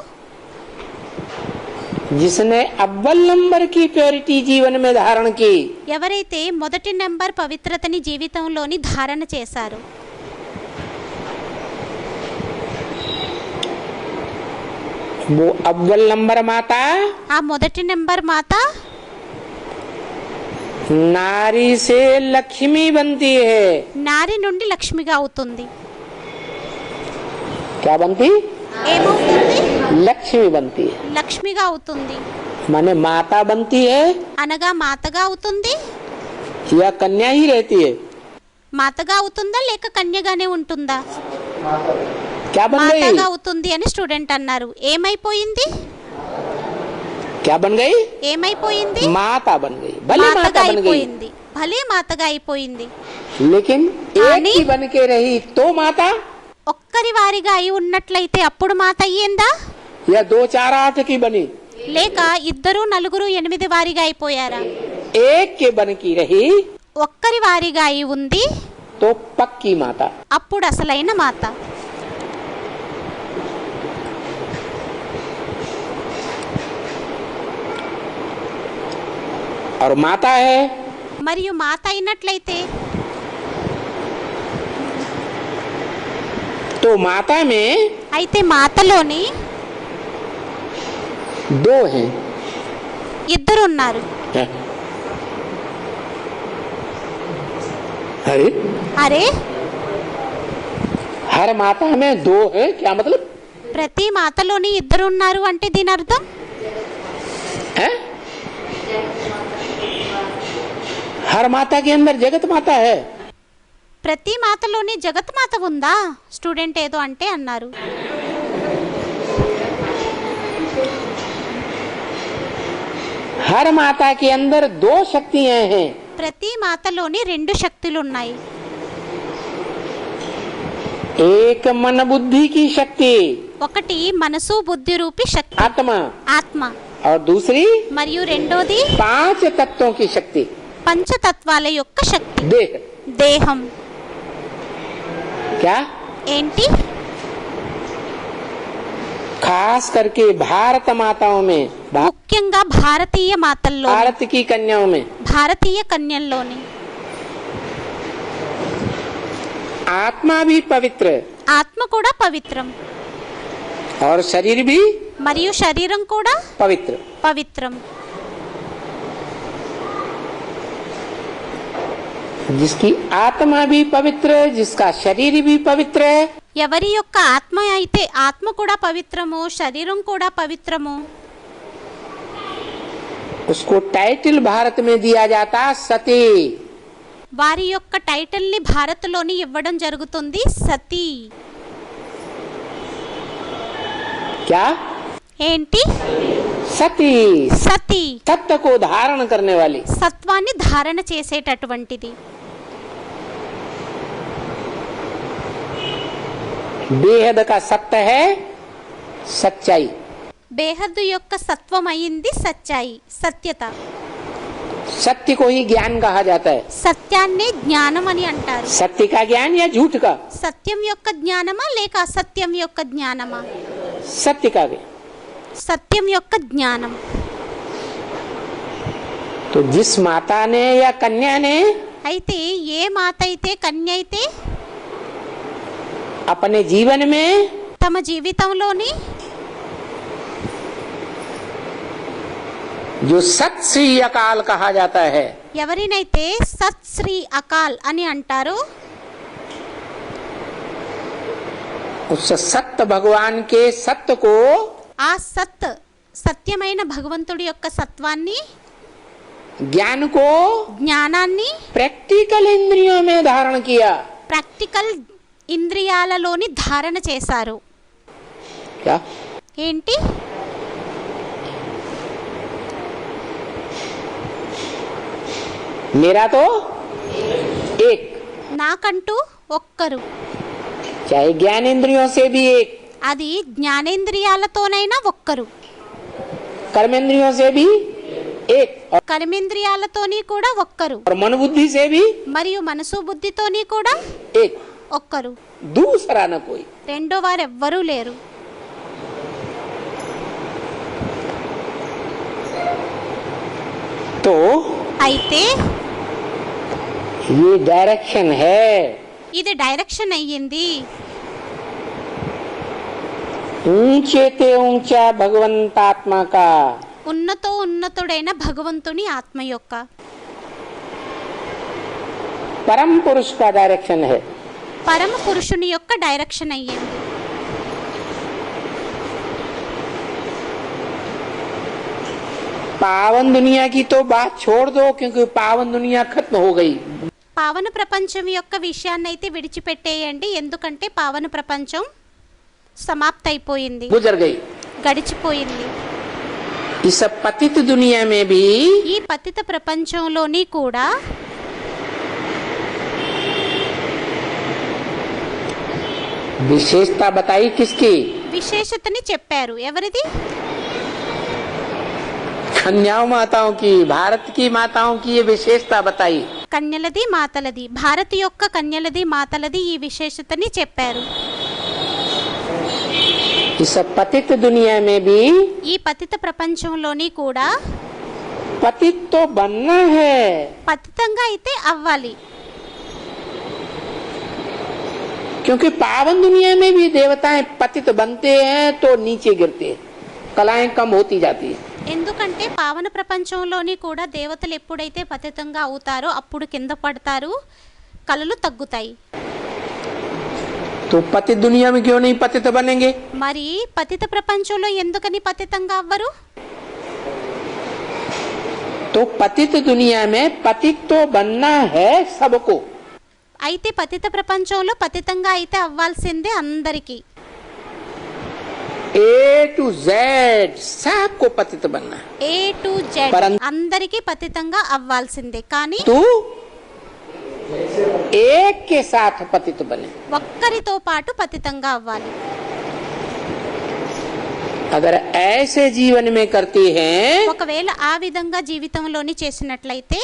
जिसने अव्वल नंबर की प्योरिटी जीवन में धारण की, ఎవరైతే మొదటి నెంబర్ పవిత్రతని జీవితంలోని ధారణ చేశారు, वो अव्वल नंबर माता ఆ మొదటి నెంబర్ మాత नारी से लक्ष्मी बनती है। నారి నుండి లక్ష్మిగా అవుతుంది. क्या बनती? ఏమవుతుంది? लक्ष्मी बनती है। లక్ష్మిగా అవుతుంది माने माता बनती है అనగా మాతగా అవుతుంది. या कन्या ही रहती है? మాతగా అవుతుందా లేక కన్యగానే ఉంటుందా? क्या बन गई? మాతగా అవుతుంది అని స్టూడెంట్ అన్నారు. ఏమైపోయింది? क्या बन गई? ఏమైపోయింది? माता बन गई, भले మాతగా माता बन गई, అయిపోయింది, భలే మాతగా అయిపోయింది. लेकिन एक కానీ- ही बन के रही तो माता, ఒక్కరి వారిగా అయి ఉన్నట్లయితే అప్పుడు మాత అయ్యిందా? या 2 4 8 की बनी? లేక ఇద్దరు నలుగురు 8 వారిగా అయిపోయారా? एक के बन की रही ఒక్కరి వారిగా అయి ఉంది, तो पक्की माता। అప్పుడు అసలైన మాత. और माता है మరియు మాత అయినట్లయితే तो माता में అయితే మాతలోని 2 हैं। ఇద్దరు ఉన్నారు. अरे అరే, हर माता में 2 है, क्या मतलब ప్రతి మాతలోని ఇద్దరు ఉన్నారు అంటే దీని అర్థం है? हर माता के अंदर जगत माता है। ప్రతి మాతలోని జగత్మాత ఉందా? స్టూడెంట్ ఏదో అంటే అన్నారు. हर माता के अंदर 2 शक्तियां हैं। ప్రతి మాతలోని 2 శక్తులు ఉన్నాయి. एक मन बुद्धि की शक्ति, ఒకటి మనసు బుద్ధి రూపి శక్తి आत्मा, ఆత్మ, और दूसरी మరియు రెండోది 5 तत्वों की शक्ति, పంచతత్వాల యొక్క శక్తి देह। దేహం. क्या? ఏంటి? खास करके भारत माताओं में, ముఖ్యంగా భారతీయ మాతల్లో, भारत की कन्याओं में భారతీయ కన్యల్లోని आत्मा भी पवित्र ఆత్మ కూడా పవిత్రం, और शरीर भी మరియు శరీరం కూడా पवित्र। పవిత్రం. जिसकी आत्मा भी पवित्र, जिसका शरीर भी पवित्र है, ఎవరి యొక్క ఆత్మ అయితే ఆత్మ కూడా పవిత్రము, శరీరం కూడా పవిత్రము, उसको टाइटल भारत में दिया जाता सती। వారి యొక్క టైటిల్ ని భారత్లోని ఇవ్వడం జరుగుతుంది సతీ. क्या? ఏంటి? सती, సతీ, सत्य को धारण करने वाली। సత్వాన్ని ధారణ చేసేటటువంటిది. बेहद का सत्य है सच्चाई। బేహద్దు యొక్క సత్వం అయింది సచ్చాయి, సత్యత. सत्य को ही ज्ञान कहा जाता है। సత్యాన్నే జ్ఞానం అని అంటారు. सत्य का ज्ञान या झूठ का? సత్యం యొక్క జ్ఞానమా లేక అసత్యం యొక్క జ్ఞానమా? सत्य का ज्ञान। సత్యం యొక్క జ్ఞానం. तो जिस माता ने या कन्या ने అయితే ఏ మాత అయితే కన్య అయితే अपने जीवन में తమ జీవితంలోని जो सत श्री अकाल कहा जाता है, ఎవరినైతే సత్ శ్రీ అకాల్ అని అంటారో उस सत्य भगवान के सत्य को ఆ సత్యమైన భగవంతుడి యొక్క సత్వాన్ని ज्ञान को జ్ఞానాన్ని प्रैक्टिकल इंद्रियों में धारण किया। ప్రాక్టికల్ ఇంద్రియాలలోని ధారణ చేశారు. क्या ఏంటి? मेरा तो एक, నాకంటూ ఒక్కరు, चाहे ज्ञान इंद्रियों से भी एक, అది జ్ఞానేంద్రియాలతోనైనా ఒక్కరు, कर्मेंद्रियों से भी एक, కర్మేంద్రియాలతోని కూడా ఒక్కరు, और मन बुद्धि से भी మరియు మనసు బుద్ధితోని కూడా एक, ఒక్కరు. दूसरा न कोई। రెండో వారు ఎవ్వరూ లేరు. तो అయితే ये डायरेक्शन है, ఇది డైరెక్షన్ అయ్యింది. ऊंचे ते ऊंचा भगवंतात्मा का, ఉన్నతుడైన భగవంతుని ఆత్మ యొక్క, परम पुरुष का डायरेक्शन है। పరమ పురుషుని యొక్క డైరెక్షన్ అయ్యింది. पावन दुनिया की तो बात छोड़ दो, क्योंकि पावन दुनिया खत्म हो गई। పావన ప్రపంచం యొక్క విషయాన్ని అయితే విడిచిపెట్టేయండి, ఎందుకంటే పావన ప్రపంచం సమాప్తైపోయింది, गुजर गई। గడిచిపోయింది. इस पतित दुनिया में भी ఈ పతిత ప్రపంచంలోని కూడా विशेषता बताई किसकी? విశేషతని చెప్పారు. ఎవరిది? कन्याओं माताओं की, भारत की माताओं की ये विशेषता बताई। కన్యలది మాతలది, భారతి యొక్క కన్యలది మాతలది ఈ విశేషతని చెప్పారు. इस पतित दुनिया में भी ఈ పతిత ప్రపంచంలోని కూడా पतित तो बनना है, పతితంగా అయితే అవ్వాలి. क्योंकि पावन दुनिया में भी देवताएं पतित बनते हैं तो नीचे गिरते हैं, कलाएं कम होती जाती है। ఎందుకంటే పావన ప్రపంచంలోని కూడా దేవతలు ఎప్పుడైతే పతితంగా అవుతారో అప్పుడు కింద పడతారు, కళలు తగ్గుతాయి. तो पतित दुनिया में क्यों नहीं पतित बनेंगे? మరి పతిత ప్రపంచంలో ఎందుకని పతితంగా అవ్వరు? तो पतित दुनिया में पतित तो बनना है सबको, అయితే పతిత ప్రపంచంలో పతితంగా అయితే అవ్వాల్సిందే అందరికీ. A to Z सबको पतित बनना है। ఏ టు జెడ్ పరం- అందరికీ పతితంగా అవ్వాల్సిందే, కానీ तू एक के साथ पतित बने। ఒక్కరితో పాటు పతితంగా అవ్వాలి. अगर ऐसे जीवन में करती हैं ఒకవేళ ఆ విధంగా జీవితంలోని చేసినట్లయితే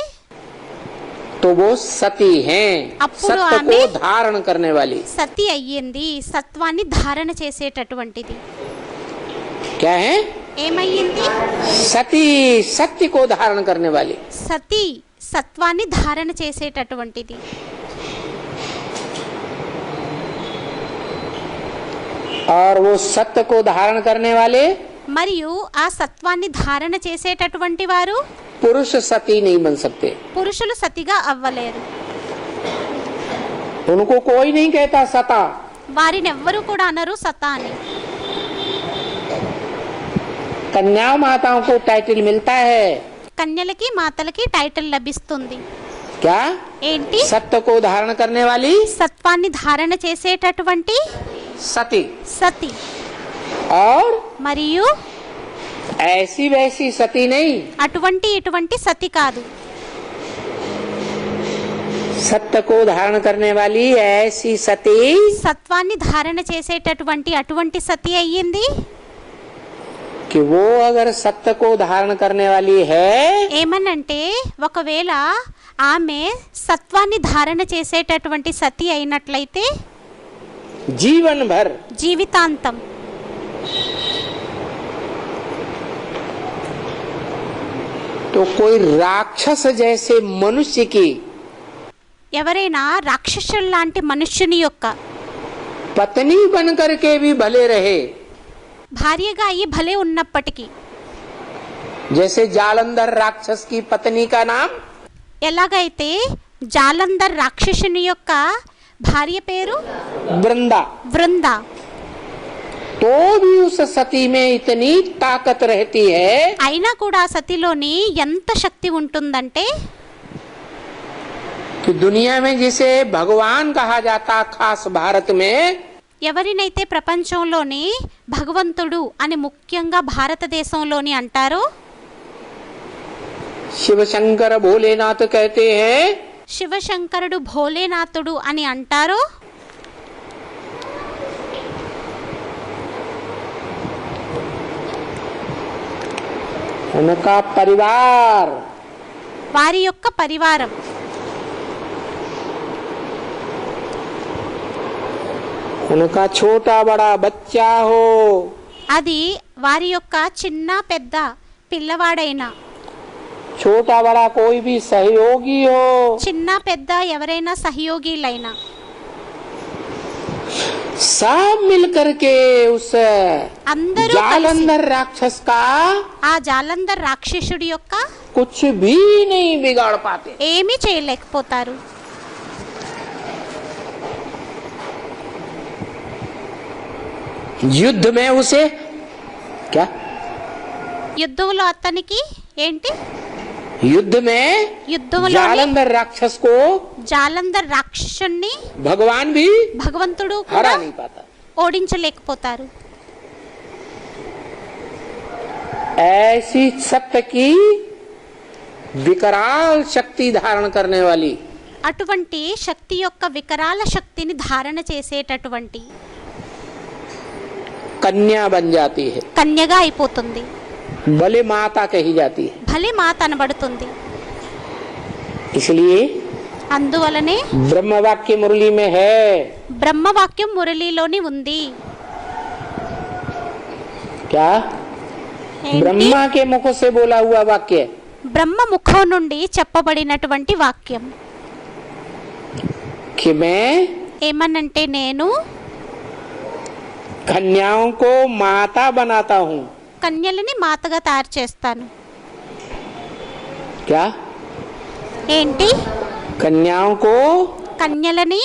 तो वो सती हैं, అప్పుడు सत्य ఆమె को धारण करने वाली। సతి అయ్యింది, సత్వాన్ని ధారణ చేసేటటువంటిది. क्या है? ఏమయ్యింది? सती, सत्य को धारण करने वाली। సతి సత్వాన్ని ధారణ చేసేటటువంటిది. और वो सत्य को धारण करने वाले మరియు ఆ సత్వాన్ని ధారణ చేసేటటువంటి వారు पुरुष सती नहीं बन सकते। పురుషులు సతిగా అవ్వలేరు. उनको कोई नहीं कहता सता, వారిని ఎవ్వరూ కూడా అనరు సతా అని. कन्या माताओं को टाइटल मिलता है। కన్యలకి మాతలకి టైటిల్ లభిస్తుంది. क्या? ఏంటి? सत्य को धारण करने वाली సత్వాన్ని ధారణ చేసేటటువంటి सती, సతి, और మరియు ऐसी वैसी सती नहीं, అటువంటి ఇటువంటి సతి కాదు. सत्य को धारण करने वाली ऐसी सती సత్వాన్ని ధారణ చేసేటటువంటి అటువంటి సతి అయ్యింది. कि वो अगर सत्य को धारण करने वाली है ఏమనంటే ఒకవేళ ఆమె సత్వాన్ని ధారణ చేసేటటువంటి సతి అయినట్లయితే जीवन भर జీవితాంతం तो कोई राक्षस जैसे मनुष्य की ఎవరైనా రాక్షసుల లాంటి మనుష్యుని యొక్క पत्नी बन करके भी भले रहे, భార్యగా అయి భలే ఉన్నప్పటికీ, जैसे जालंधर राक्षस की पत्नी का नाम ఎలాగైతే జాలంధర్ రాక్షసుని యొక్క భార్య పేరు वृंदा, వృంద, तो भी उस सती में इतनी ताकत रहती है అయినా కూడా సతిలోని ఎంత శక్తి ఉంటుందంటే, कि दुनिया में जिसे भगवान कहा जाता, खास भारत में ఎవరినైతే ప్రపంచంలోని భగవంతుడు అని ముఖ్యంగా భారతదేశంలోని అంటారో, शिव शंकर भोलेनाथ कहते हैं, శివశంకరుడు భోలేనాథుడు అని అంటారో, उनका परिवार, వారి యొక్క పరివారం, उनका छोटा बड़ा बच्चा हो, అది వారి యొక్క చిన్న పెద్ద పిల్లవాడైనా, छोटा बड़ा कोई भी सहयोगी हो, చిన్న పెద్ద ఎవరైనా సహయోగిలైనా सब मिलकर के उस అందరూ కలిసి जालंधर राक्षस का ఆ జాలంధర్ రాక్షసుడి యొక్క कुछ भी नहीं बिगाड़ पाते। ఏమీ చేయలేకపోతారు. युद्ध में उसे क्या, యుద్ధంలో అతనికి ఏంటి, युद्ध में యుద్ధంలో जालंधर राक्षस को జాలంధర్ రాక్షసుణ్ణి भगवान भी భగవంతుడు हरा కూడా नहीं पाता। ఓడించలేకపోతారు. ऐसी सत्य की विकराल शक्ति धारण करने वाली అటువంటి శక్తి యొక్క వికరాల శక్తిని ధారణ చేసేటటువంటి कन्या बन जाती है, కన్యగా అయిపోతుంది, भले माता कही जाती है। భలే మాత అనబడుతుంది. इसलिए అందువలనే ब्रह्म वाक्य मुरली में है, బ్రహ్మవాక్యం మురళీలోని ఉంది. क्या ఏంటి? ब्रह्मा के मुख से बोला हुआ वाक्य, బ్రహ్మ ముఖం నుండి చెప్పబడినటువంటి వాక్యం कि मैं ఏమనంటే, నేను कन्याओं को माता बनाता हूँ। కన్యలని మాతగా తయారు చేస్తాను. क्या ఏంటి? कन्याओं को కన్యలని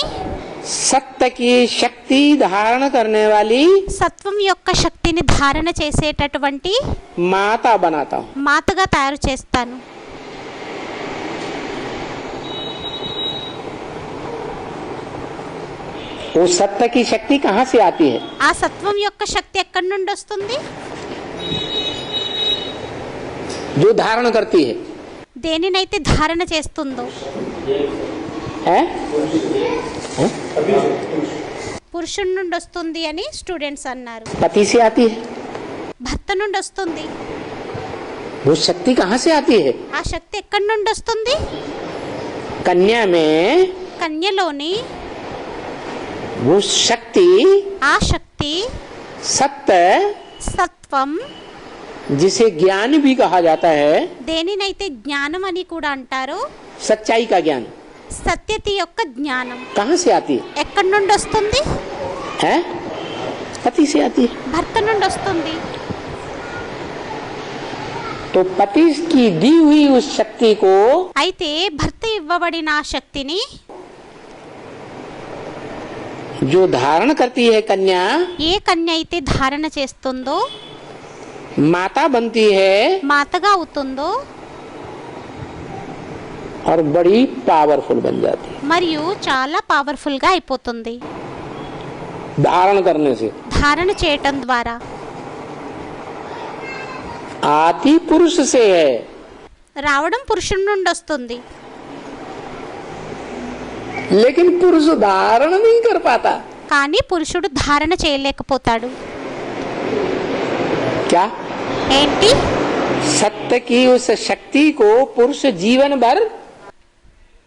सत्य की शक्ति धारण करने वाली సత్వం యొక్క శక్తిని ధారణ చేసేటటువంటి माता बनाता हूँ। మాతగా తయారు చేస్తాను. वो सत्य की शक्ति कहाँ से आती है? ఆ సత్వం యొక్క శక్తి ఎక్కడి నుండి వస్తుంది? जो धारण करती है, దేనినైతే ధారణ చేస్తుందో, है? పురుషుడి నుండి వస్తుంది అని స్టూడెంట్స్ అన్నారు. पति से आती है। భర్త నుండి వస్తుంది. वो शक्ति कहाँ से आती है? ఆ శక్తి ఎక్కడి నుండి వస్తుంది? कन्या में కన్యలోని वो शक्ति, ఆ శక్తి, सत्य, సత్వం, जिसे ज्ञान भी कहा जाता है, దేనినైతే జ్ఞానం అని కూడా అంటారో, सच्चाई का ज्ञान, సత్యతి యొక్క జ్ఞానం कहाँ से आती है? ఎక్కడి నుండి వస్తుంది? है? पति से आती है। భర్త నుండి వస్తుంది. तो पति की दी हुई उस शक्ति को అయితే భర్త ఇవ్వబడిన ఆ శక్తిని जो धारण करती है कन्या, ఏ కన్య అయితే ధారణ చేస్తుందో, माता बनती है మాతగా అవుతుందో, और बड़ी पावरफुल बन जाती है మరియు చాలా పవర్ఫుల్ గా అయిపోతుంది धारण करने से। ధారణ చేయటం ద్వారా. आती पुरुष से है, రావడం పురుషుడి నుండి వస్తుంది, लेकिन पुरुष धारण नहीं कर पाता। కానీ పురుషుడు ధారణ చేయలేకపోతాడు. क्या? ఏంటి? सत्य की उस शक्ति को पुरुष जीवन भर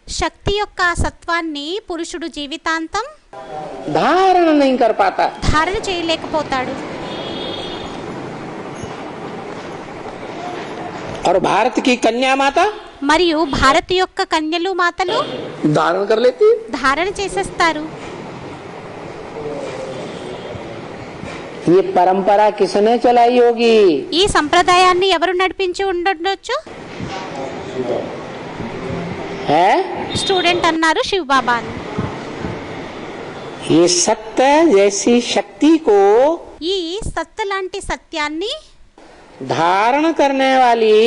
శక్తి యొక్క ఆ సత్వాన్ని పురుషుడు జీవితాంతం धारण नहीं कर पाता। ధారణ చేయలేకపోతాడు. और भारत की कन्या माता మరియు భారత్ యొక్క కన్యలు మాతలు धारण कर लेती है। ధారణ చేసేస్తారు. ये परंपरा किसने चलाई होगी? ఈ సంప్రదాయాన్ని ఎవరు నడిపించి ఉండొచ్చు? है స్టూడెంట్ అన్నారు శివబాబా అని. ये सत्य जैसी शक्ति को ఈ సత్త లాంటి సత్యాన్ని धारण करने वाली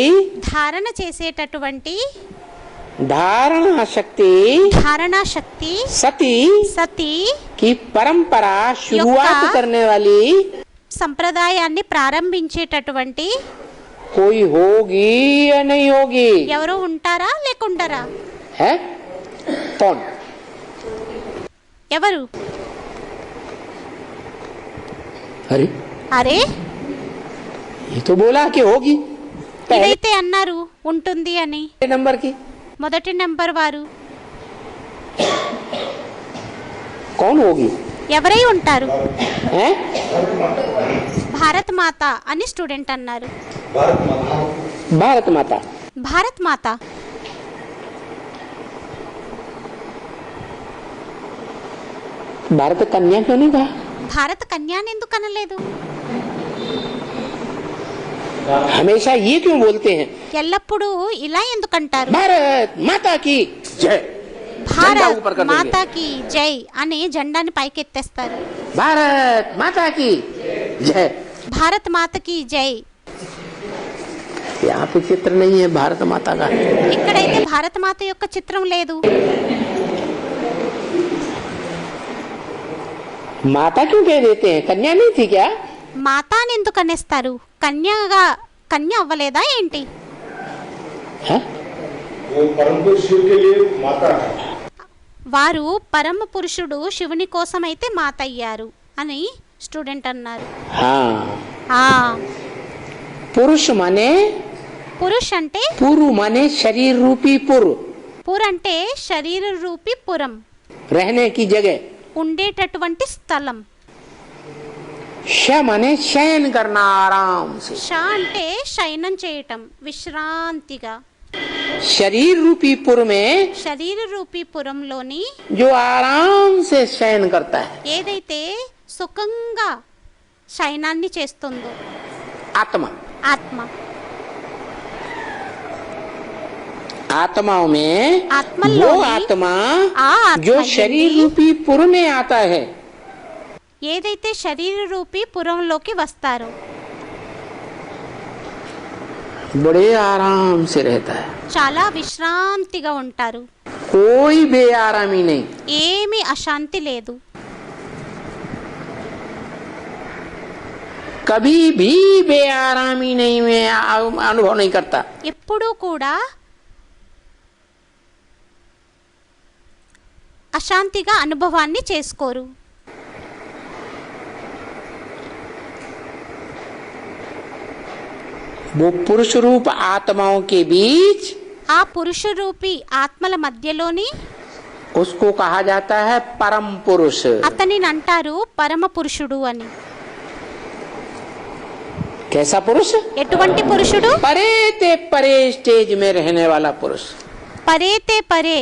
ధారణ చేసేటటువంటి धारणा शक्ति ధారణా శక్తి सती సతి की परंपरा शुरुआत युक्ता करने वाली సంప్రదాయాన్ని ప్రారంభించేటటువంటి कोई होगी या नहीं होगी? ఎవరో ఉంటారా లేకుంటారా? है कौन? ఎవరు? अरे అరే ये तो बोला कि होगी पहले ఇదైతే అన్నారు ఉంటుంది అని. नंबर की। మొదటి నెంబర్ వారు कौन होगी? ఎవరై ఉంటారు? हैं? భారత్ మాత అని స్టూడెంట్ అన్నారు. भारत माता। భారత్ మాత भारत कन्या क्यों नहीं कहा? భారత కన్యాని ఎందుకు అనలేదు? हमेशा ये क्यों बोलते हैं ఎల్లప్పుడూ ఇలా ఎందుకంటారు? भारत माता की जय। झंडा భారత్ ऊपर कर देंगे। మాతాకి జై అని జెండాని పైకెత్తేస్తారు. भारत माता की जय। భారత్ మాతకి జై. यहाँ पे चित्र नहीं है भारत माता का। ఇక్కడైతే భారత మాత యొక్క చిత్రం లేదు. माता क्यों कह देते हैं? कन्या नहीं थी क्या? మాత అని ఎందుకు అనేస్తారు? కన్య అవ్వలేదా ఏంటి? है? वो परम पुरुष शिव के लिए माता है। వారు పరమ పురుషుడు శివుని కోసం అయితే మాత అయ్యారు అని స్టూడెంట్ అన్నారు. हाँ ఆ पुरुष माने పురుష్ అంటే पुरु माने शरीर रूपी पुर, పుర్ అంటే శరీర రూపి పురం, रहने की जगह। ఉండేటటువంటి స్థలం. श माने शयन करना आराम से। ష అంటే శయనం చేయటం విశ్రాంతిగా. शरीर रूपी पुर में శరీర రూపి పురంలోని जो आराम से शयन करता है ఏదైతే సుఖంగా శయనాన్ని చేస్తుందో आत्मा। ఆత్మ. आत्माओं में आत्मल्लोनी, वो आत्मा आ आत्मा जो यही, शरीर रूपी पुर में आता है ఏదైతే శరీర రూపి పురంలోకి వస్తారో बड़े आराम से रहता है। చాలా విశ్రాంతిగా ఉంటారు. कोई बेआरामी नहीं। ఏమీ అశాంతి లేదు. कभी भी बेआरामी नहीं में अनुभव नहीं करता। ఎప్పుడూ కూడా అశాంతిగా అనుభవాన్ని చేసుకోరు. वो पुरुष रूप आत्माओं के बीच ఆ పురుష రూపి ఆత్మల మధ్యలోని उसको कहा जाता है परम पुरुष। అతనిని అంటారు పరమ పురుషుడు అని. कैसा पुरुष? ఎటువంటి పురుషుడు? परे ते परे स्टेज में रहने वाला पुरुष। పరేతే పరే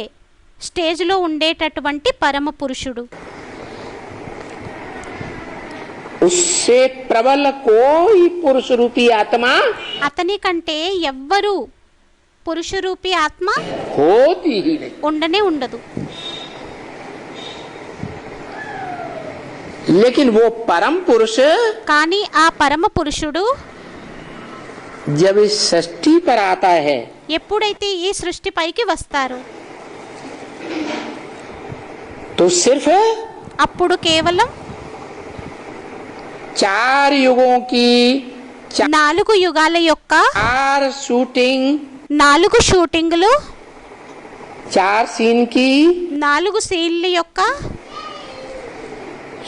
స్టేజ్లో ఉండేటటువంటి పరమ పురుషుడు. उससे प्रबल कोई पुरुष रूपी आत्मा అతని కంటే ఎవ్వరూ పురుష రూపి ఆత్మ होती ही नहीं। ఉండనే ఉండదు. लेकिन वो परम पुरुष కానీ ఆ పరమ పురుషుడు जब इस सृष्टि पर आता है ఎప్పుడైతే ఈ సృష్టిపైకి వస్తారో तो सिर्फ అప్పుడు కేవలం 4 युगों की 4 యుగాల యొక్క 4 शूटिंग, 4 షూటింగులు, 4 सीन की 4 సీన్ల యొక్క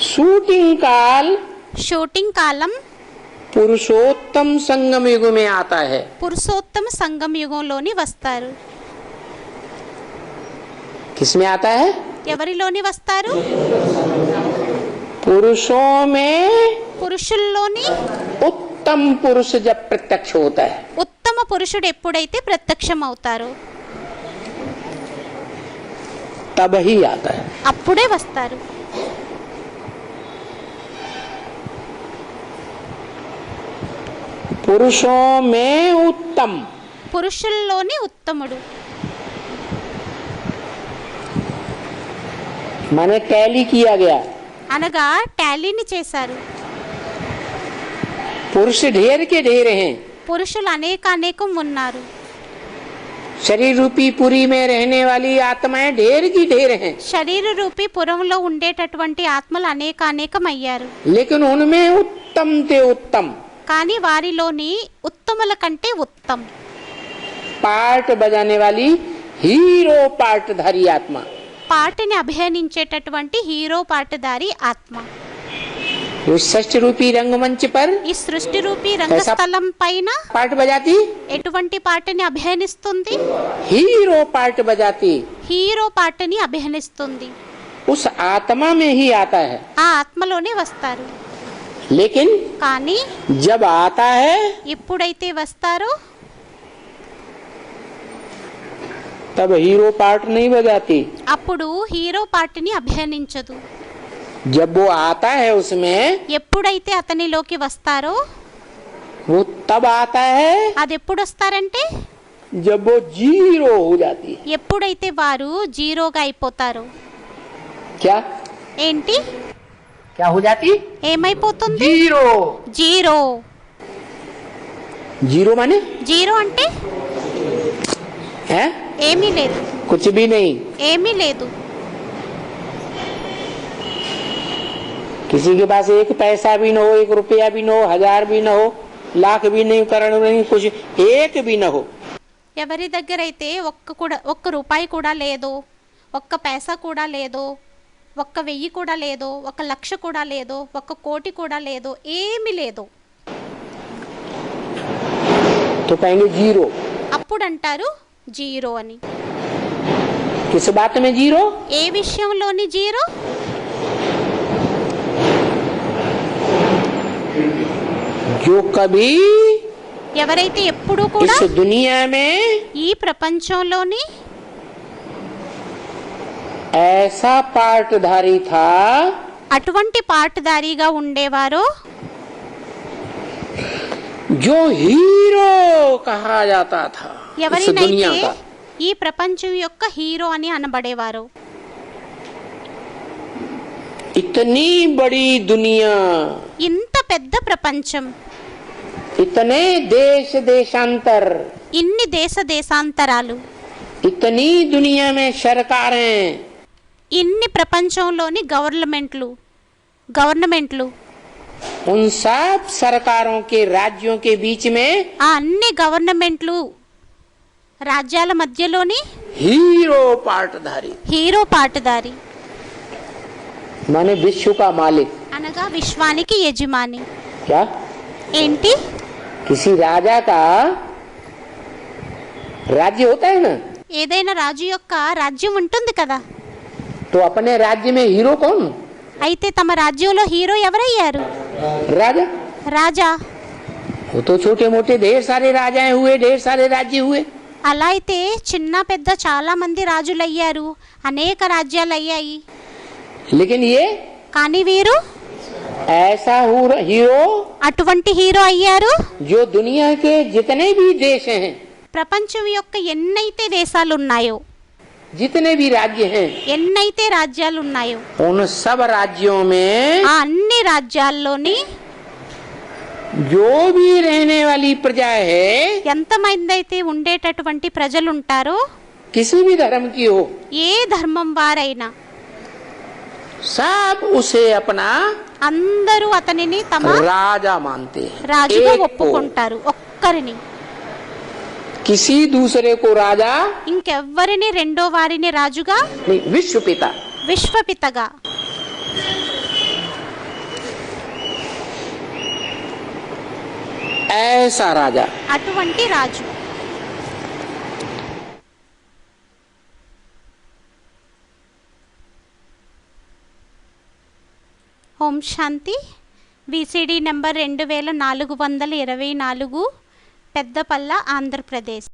शूटिंग काल షూటింగ్ కాలం पुरुषोत्तम संगम युग में आता है। పురుషోత్తమ సంగమ యుగంలోని వస్తారు. किसमें आता है? ఎవరిలోని వస్తారు? पुरुषों में పురుషుల్లోని उत्तम पुरुष जब प्रत्यक्ष होता है। ఉత్తమ పురుషుడు ఎప్పుడైతే ప్రత్యక్షం అవుతారో तब ही आता है। అప్పుడే వస్తారు. पुरुषों में उत्तम, పురుషుల్లోని ఉత్తముడు. माने टैली किया गया। అనగా టాలీని చేశారు. पुरुष ढेर के ढेर हैं। పురుషులు అనేకం ఉన్నారు. शरीर रूपी पुरी में रहने वाली आत्माएं ढेर की ढेर हैं। శరీర రూపీ పురంలో ఉండేటటువంటి ఆత్మలు అనేకమయ్యారు. लेकिन उनमें उत्तम ते उत्तम, కానీ వారిలోని ఉత్తముల కంటే ఉత్తమ్ पार्ट बजाने वाली हीरो पार्टधारी आत्मा, పాటని అభినయించేటటువంటి హీరో పాటదారి ఆత్మ उस षष्ठ रूपी रंगमंच पर ఈ సృష్టి రూపీ రంగస్థలం పైన पार्ट बजाती, ఎటువంటి పాటని అభినయిస్తుంది? हीरो पार्ट बजाती, హీరో పాటని అభినయిస్తుంది. उस आत्मा में ही आता है। ఆ ఆత్మలోనే వస్తారు. लेकिन కానీ जब आता है ఎప్పుడైతే వస్తారో तब हीरो पार्ट नहीं बजाती। అప్పుడు హీరో పాటని అభినయించదు. जब वो आता है उसमें, ఎప్పుడైతే అతనిలోకి వస్తారో वो तब आता है అది ఎప్పుడు వస్తారంటే जब वो जीरो हो जाती है। ఎప్పుడైతే వారు జీరోగా అయిపోతారో. क्या ఏంటి क्या हो जाती? ఏమైపోతుంది? जीरो। జీరో. जीरो माने జీరో అంటే है ఏమీ లేదు, कुछ भी नहीं। ఏమీ లేదు. किसी के पास एक पैसा भी न हो, एक रुपया भी न हो, 1000 भी न हो, लाख भी नहीं, करोड़ नहीं, कुछ एक भी न हो। ఎవరి దగ్గర అయితే ఒక్క రూపాయి కూడా లేదు, ఒక్క పైసా కూడా లేదు, 1,000 కూడా లేదు, 1,00,000 కూడా లేదు, 1,00,00,000 కూడా లేదు, ఏమీ లేదు, तो कहेंगे जीरो। అప్పుడు అంటారు జీరో అని. किस बात में जीरो? ఏ విషయంలోని జీరో? जो कभी ఎవరైతే ఎప్పుడూ కూడా इस दुनिया में ఈ ప్రపంచంలోని ऐसा पार्टधारी था అటువంటి పాటదారిగా ఉండేవారో जो हीरो कहा जाता था इस दुनिया ఎవరినైతే का। ఈ ప్రపంచం యొక్క హీరో అని అనబడేవారు. इतनी बड़ी दुनिया, ఇంత పెద్ద ప్రపంచం, इतने देश देशांतर, ఇన్ని దేశాంతరాలు, इतनी दुनिया में सरकारें, ఇన్ని ప్రపంచంలోని గవర్నమెంట్లు उन सब सरकारों के राज्यों के बीच में ఆ అన్ని గవర్నమెంట్లు రాజ్యాల మధ్యలోని हीरो पार्टधारी, హీరో పాటదారి माने विश्व का मालिक। అనగా విశ్వానికి యజమాని. क्या ఏంటి? किसी राजा का राज्य होता है ना, ఏదైనా రాజు యొక్క రాజ్యం ఉంటుంది కదా, तो अपने राज्य में हीरो कौन? అయితే తమ రాజ్యంలో హీరో ఎవరయ్యారు? राजा। రాజా. वो तो छोटे मोटे ढेर सारे राजाएं हुए, ढेर सारे राज्य हुए। అలా అయితే చిన్న పెద్ద చాలా మంది రాజులయ్యారు, అనేక రాజ్యాలు అయ్యాయి. लेकिन ये కానీ వీరు ऐसा हीरो అటువంటి హీరో అయ్యారు जो दुनिया के जितने भी देश हैं, ప్రపంచం యొక్క ఎన్నైతే దేశాలు ఉన్నాయో, जितने भी राज्य हैं, ఎన్నైతే రాజ్యాలు ఉన్నాయో उन सब राज्यों में ఆ అన్ని రాజ్యాల్లోని जो भी रहने वाली प्रजा है, ఎంతమంది అయితే ఉండేటటువంటి ప్రజలు ఉంటారో, किसी भी धर्म की हो, ఏ ధర్మం వారైనా सब उसे अपना అందరూ అతనిని తమ राजा मानते हैं। రాజుగా एक को, ఒప్పుకుంటారు. ఒక్కరిని, किसी दूसरे को राजा ఇంకెవ్వరిని రెండో వారిని రాజుగా, नहीं, विश्व पिता। విశ్వపితగా. ऐसा राजा అటువంటి రాజు. ఓం శాంతి. VCD number 2424 Peddapalla Andhra Pradesh.